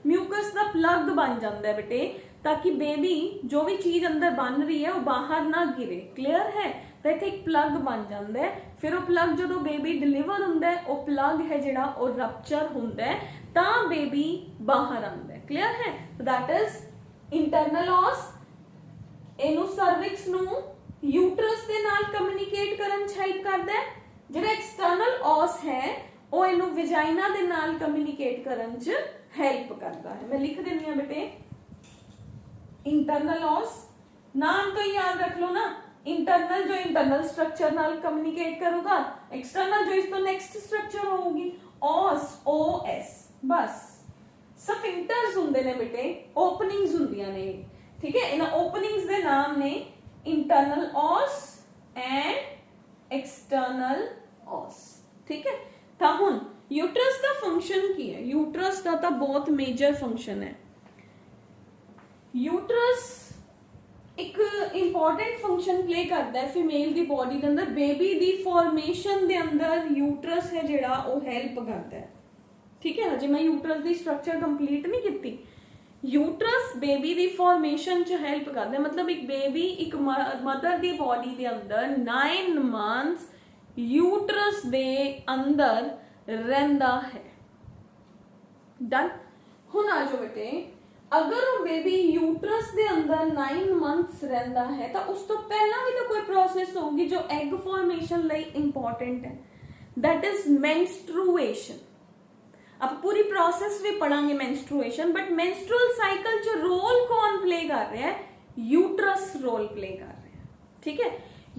म्यूकस दा प्लग बन जाता है बेटे, ताकि बेबी जो भी चीज अंदर बन रही है वो बाहर ना गिरे, क्लियर है। तो इत्थे एक प्लग बन जाता है, फिर वो प्लग जो बेबी डिलीवर होंदा है वो प्लग है जिहड़ा वो रप्चर होंदा है, तां बेबी बाहर आंदा है, क्लियर है। दैट इज इंटरनल ऑस, इनू सर्विक्स नू यूट्रस दे नाल कम्युनिकेट करन च हेल्प करदा है, ਜਿਹੜਾ ਐਕਸਟਰਨਲ ਔਸ ਹੈ ਉਹ ਇਹਨੂੰ ਵਜਾਈਨਾ ਦੇ ਨਾਲ ਕਮਿਊਨੀਕੇਟ ਕਰਨ 'ਚ ਹੈਲਪ ਕਰਦਾ ਹੈ। ਮੈਂ ਲਿਖ ਦਿੰਦੀ ਹਾਂ ਬੇਟੇ, ਇੰਟਰਨਲ ਔਸ, नाम तो याद रख लो ना, इंटरनल जो इंटरनल स्ट्रक्चर नाल कम्युनिकेट करूगा, एक्सटर्नल जो इस तो नेक्स्ट स्ट्रक्चर होगी, ऑस OS, बस स्फिंक्टर्स हुंदे ने बेटे, ओपनिंग्स हुंदियां ने, ठीक है। इन्हां ओपनिंग्स दे नाम ने इंटरनल ऑस एंड एक्सटर्नल ऑस, ठीक है। तां हुण यूट्रस दा फंक्शन की है? यूट्रस दा तां बहुत मेजर फंक्शन है। यूट्रस एक इंपॉर्टेंट फंक्शन प्ले करता है फीमेल दी बॉडी के अंदर, बेबी दी फॉर्मेशन दे अंदर यूट्रस है जिहड़ा वो हेल्प करता है, ठीक है। हजे मैं यूट्रस दी स्ट्रक्चर कंप्लीट नहीं की। यूट्रस बेबी दी फॉर्मेशन च हेल्प करता है, मतलब एक बेबी एक मदर दी बॉडी दे अंदर 9 मंथ्स यूट्रस दे अंदर रहिंदा है। डन। हुण आ जाओ बेटे, अगर वो बेबी यूट्रस दे अंदर 9 मंथ्स रहता है तो उस तो पहला भी तो कोई प्रोसेस होगी जो एग फॉर्मेशन लई इंपॉर्टेंट है, दैट इज मेंस्ट्रुएशन। अब पूरी प्रोसेस भी पढ़ांगे मेंस्ट्रुएशन, बट मेंस्ट्रुअल साइकिल जो रोल कौन प्ले कर रहा है? यूट्रस रोल प्ले कर रहा है, ठीक है।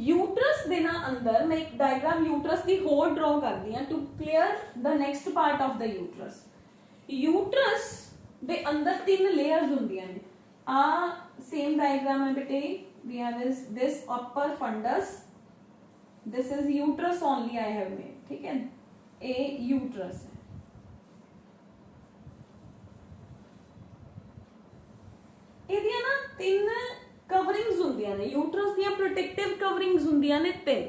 यूट्रस देना अंदर, मैं एक डायग्राम यूट्रस की होर ड्रॉ कर दी to clear the next part of the uterus. Uterus दे अंदर 3 लेयर्स होंदियां ने। सेम डायग्राम है बेटे, we have this upper fundus, this is uterus only I have made, ठीक है। ए यूट्रस है, ਇਹਦੀਆਂ ਨਾ 3 ਕਵਰਿੰਗਸ ਹੁੰਦੀਆਂ ਨੇ, यूट्रस ਦੀਆਂ ਪ੍ਰੋਟੈਕਟਿਵ ਕਵਰਿੰਗਸ ਹੁੰਦੀਆਂ ਨੇ 3।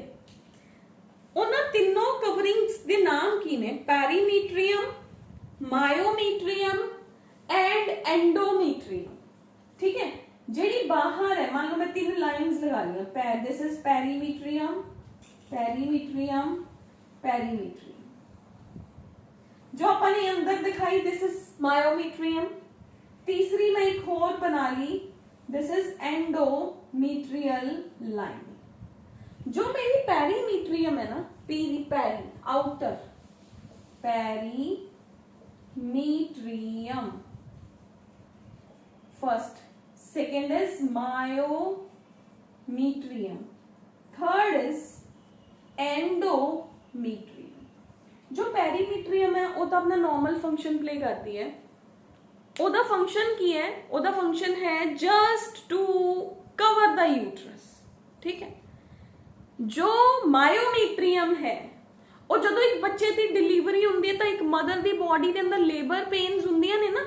ਉਹਨਾਂ ਤਿੰਨੋਂ ਕਵਰਿੰਗਸ ਦੇ ਨਾਮ ਕੀ ਨੇ? ਪੈਰੀਮੀਟਰੀਅਮ, ਮਾਇਓਮੀਟਰੀਅਮ एंड एंडोमीट्रियम, ठीक है। जेडी बाहर है, मान लो मैं 3 लाइंस लगा लिया, दिस इज पेरीमीट्रियम, पेरीमीट्रियम, पेरीमीट्रियम। जो अपने अंदर दिखाई दिस इज मायोमीट्रियम। तीसरी मैं एक और बना ली, दिस इज एंडोमीट्रियल लाइन। जो मेरी पेरीमीट्रियम है ना, peri outer perimetrium first, second is myometrium, third is endometrium. जो पेरीमीट्रियम है वो तो अपना नॉर्मल फंक्शन प्ले करती है। ओदा फंक्शन की है? ओदा फंक्शन है just to cover the uterus, ठीक है। जो मायोमीट्रियम है वो जदों एक बच्चे की डिलीवरी होंदी है तो एक मदर की बॉडी के अंदर लेबर पेन्स होंदियां ने ना,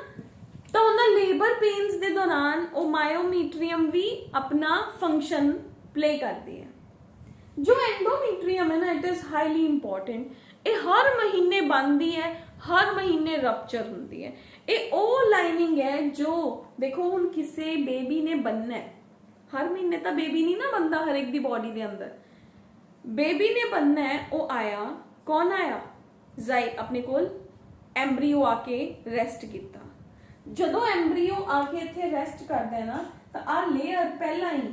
तो उन्होंने लेबर पेन्स के दौरान वो मायोमीट्रियम भी अपना फंक्शन प्ले करती है। जो एंडोमीट्रियम है ना, इट इज हाईली इंपॉर्टेंट। ये हर महीने बनती है, हर महीने रप्चर होती है। ये वो लाइनिंग है जो देखो हुण किसी बेबी ने बनना है, हर महीने तो बेबी नहीं ना बनता हर एक दी बॉडी के अंदर, बेबी ने बनना है। वो आया, कौन आया? जाई अपने कोल एम्ब्रीओ आके रेस्ट किया। जदों एम्ब्रीओ आके इत्थे रेस्ट करदा है ना, तो आ लेयर पहला ही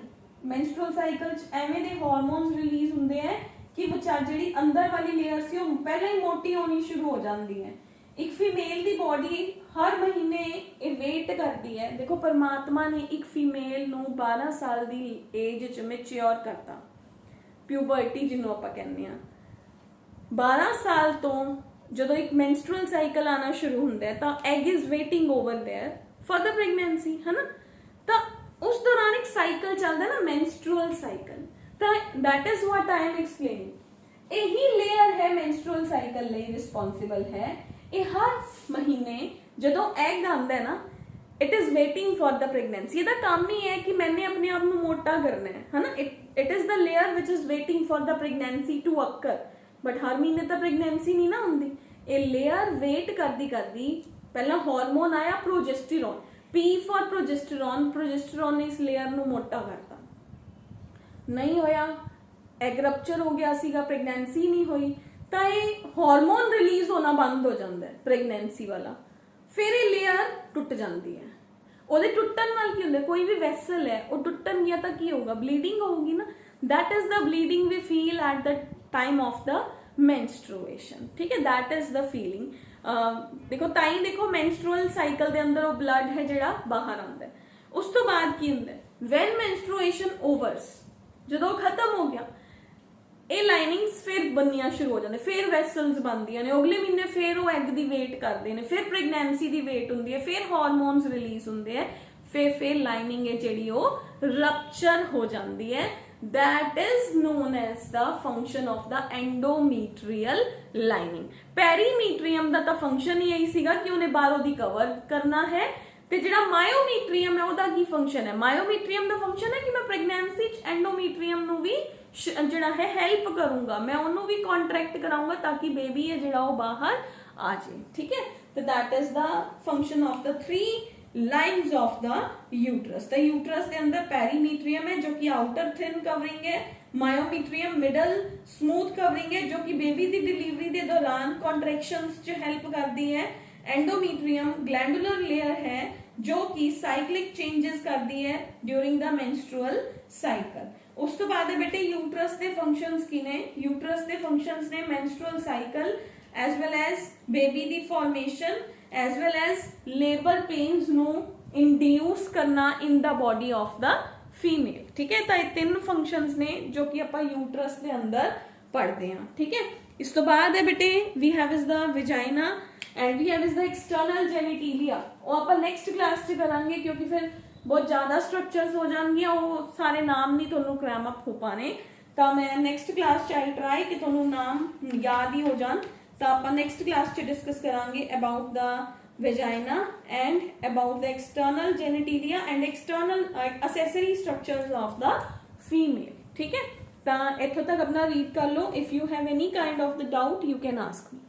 मेंस्ट्रुअल साइकिल च एवें दे हार्मोन्स रिलीज हुंदे हैं कि बच्चा जिहड़ी अंदर वाली लेयर सी वो पहला ही मोटी होनी शुरू हो जाती है। एक फीमेल दी बॉडी हर महीने ये वेट करती है। देखो परमात्मा ने एक फीमेल नूं 12 साल दी एज च मैच्योर करता, प्यूबर्टी जिन्हों आपां कहने आ। 12 साल तो जदों एक मेंस्ट्रुअल साइकिल आना शुरू होंदा है तो egg is waiting over there for the pregnancy, है ना। तो उस दौरान एक साइकिल चलता है ना, मेंस्ट्रुअल साइकिल। तो that is what I am explaining. यही लेयर है मेंस्ट्रुअल साइकिल लिए रिस्पॉन्सिबल है। ये हर महीने जदों एग आंदा है ना, it is waiting for the pregnancy. ਇਹਦਾ काम ही है कि मैंने अपने आप ਨੂੰ मोटा करना है ना। It is the layer which is waiting for the pregnancy to occur, but हर महीने तो प्रेगनेंसी नहीं ना होंगी। ये लेयर वेट करती करती पहला हार्मोन आया progesterone, P for progesterone, progesterone ने इस लेयर ਨੂੰ मोटा करता, नहीं होया, एग रप्चर हो गया सीगा, प्रेगनेंसी नहीं हुई, तो ये हार्मोन रिलीज होना बंद हो जाता है प्रेगनेंसी वाला, फिर ये लेयर टुट जाती है। ਉਹਦੇ ਟੁੱਟਣ ਨਾਲ ਕੀ ਹੁੰਦਾ, ਕੋਈ ਵੀ ਵੈਸਲ ਹੈ ਉਹ ਟੁੱਟਣਗੀਆਂ ਤਾਂ ਕੀ ਹੋਊਗਾ, ਬਲੀਡਿੰਗ ਹੋਊਗੀ ਨਾ। That is the bleeding we feel at the time of the menstruation, ठीक है, that is the feeling। देखो ताई देखो menstrual cycle ਦੇ ਅੰਦਰ ਉਹ blood ਹੈ ਜਿਹੜਾ ਬਾਹਰ ਆਉਂਦਾ ਹੈ। ਉਸ ਤੋਂ ਬਾਅਦ ਕੀ ਹੁੰਦਾ ਹੈ, when menstruation overs, ਜਦੋਂ ਖਤਮ ਹੋ ਗਿਆ ਇਹ ਲਾਈਨਿੰਗਸ ਫਿਰ ਬਣਨੀਆਂ ਸ਼ੁਰੂ ਹੋ ਜਾਂਦੇ, ਫਿਰ ਵੈਸਲਸ ਬਣਦੀਆਂ ਨੇ, ਅਗਲੇ ਮਹੀਨੇ ਫਿਰ ਉਹ ਐਗ ਦੀ ਵੇਟ ਕਰਦੇ ਨੇ, ਫਿਰ ਪ੍ਰੈਗਨੈਂਸੀ ਦੀ ਵੇਟ ਹੁੰਦੀ ਹੈ, ਫਿਰ ਹਾਰਮੋਨਸ ਰਿਲੀਜ਼ ਹੁੰਦੇ ਹੈ, ਫਿਰ ਲਾਈਨਿੰਗ ਹੈ ਜਿਹੜੀ ਉਹ ਰਪਚਰ ਹੋ ਜਾਂਦੀ ਹੈ। that is known as the function of the endometrial lining। ਪੈਰੀਮੀਟਰੀਅਮ ਦਾ ਤਾਂ ਫੰਕਸ਼ਨ ਹੀ ਇਹੀ ਸੀਗਾ ਕਿ ਉਹਨੇ ਬਾਹਰੋਂ ਦੀ ਕਵਰ ਕਰਨਾ ਹੈ, ਤੇ ਜਿਹੜਾ ਮਾਇਓਮੀਟਰੀਅਮ ਹੈ ਉਹਦਾ ਕੀ ਫੰਕਸ਼ਨ ਹੈ, ਮਾਇਓਮੀਟਰੀਅਮ ਦਾ ਫੰਕਸ਼ਨ ਹੈ ਕਿ ਮੈਂ ਪ੍ਰੈਗਨੈਂਸੀ ਚ ਐਂਡੋਮੀਟਰੀਅਮ ਨੂੰ ਵੀ ਜਿਹੜਾ ਹੈ ਹੈਲਪ ਕਰੂੰਗਾ, ਮੈਂ ਉਹਨੂੰ ਵੀ ਕੰਟਰੈਕਟ ਕਰਾਉਂਗਾ ਤਾਂ ਕਿ ਬੇਬੀ ਹੈ ਜਿਹੜਾ ਉਹ ਬਾਹਰ ਆ ਜਾਏ, ਠੀਕ ਹੈ। ਤੇ that is the function of the 3 lines of the uterus। the uterus ਦੇ ਅੰਦਰ ਪੈਰੀਮੀਟਰੀਅਮ ਹੈ ਜੋ ਕਿ ਆਊਟਰ ਥਿਨ ਕਵਰਿੰਗ ਹੈ, ਮਾਇਓਮੀਟਰੀਅਮ ਮਿਡਲ ਸਮੂਥ ਕਵਰਿੰਗ ਹੈ ਜੋ ਕਿ ਬੇਬੀ ਦੀ ਡਿਲੀਵਰੀ ਦੇ ਦੌਰਾਨ ਕੰਟਰੈਕਸ਼ਨਸ 'ਚ ਹੈਲਪ ਕਰਦੀ ਹੈ, एंडोमीट्रियम ग्लैंडुलर लेयर है जो कि साइक्लिक चेंजेस करती है ड्यूरिंग द मेंस्ट्रुअल साइकिल। उस तो बाद है बेटे यूट्रस के फंक्शंस की ने, यूट्रस के फंक्शंस ने menstrual cycle as well as baby दी formation as well as labour pains नु इंड्यूस करना in the body of the female, ठीक है। तो ये 3 फंक्शंस ने जो कि आप यूट्रस के अंदर पढ़ते हैं, ठीक है। इस तो बाद है बेटे we have is the vagina and we have is the external genitalia. वो आप नेक्स्ट क्लास च करांगे क्योंकि फिर बहुत ज़्यादा स्ट्रक्चर्स हो जाएंगे, वो सारे नाम नहीं तुहानू क्रैम अप हो पाने। तो मैं नेक्स्ट क्लास च आई ट्राई कि तुहानू नाम याद ही हो जान। तो आप नेक्स्ट क्लास च डिस्कस करांगे about the vagina and about the external genitalia and external accessory structures of the female, ठीक है। तो इत्थों तक अपना रीड कर लो। If you have any kind of the doubt you can ask me.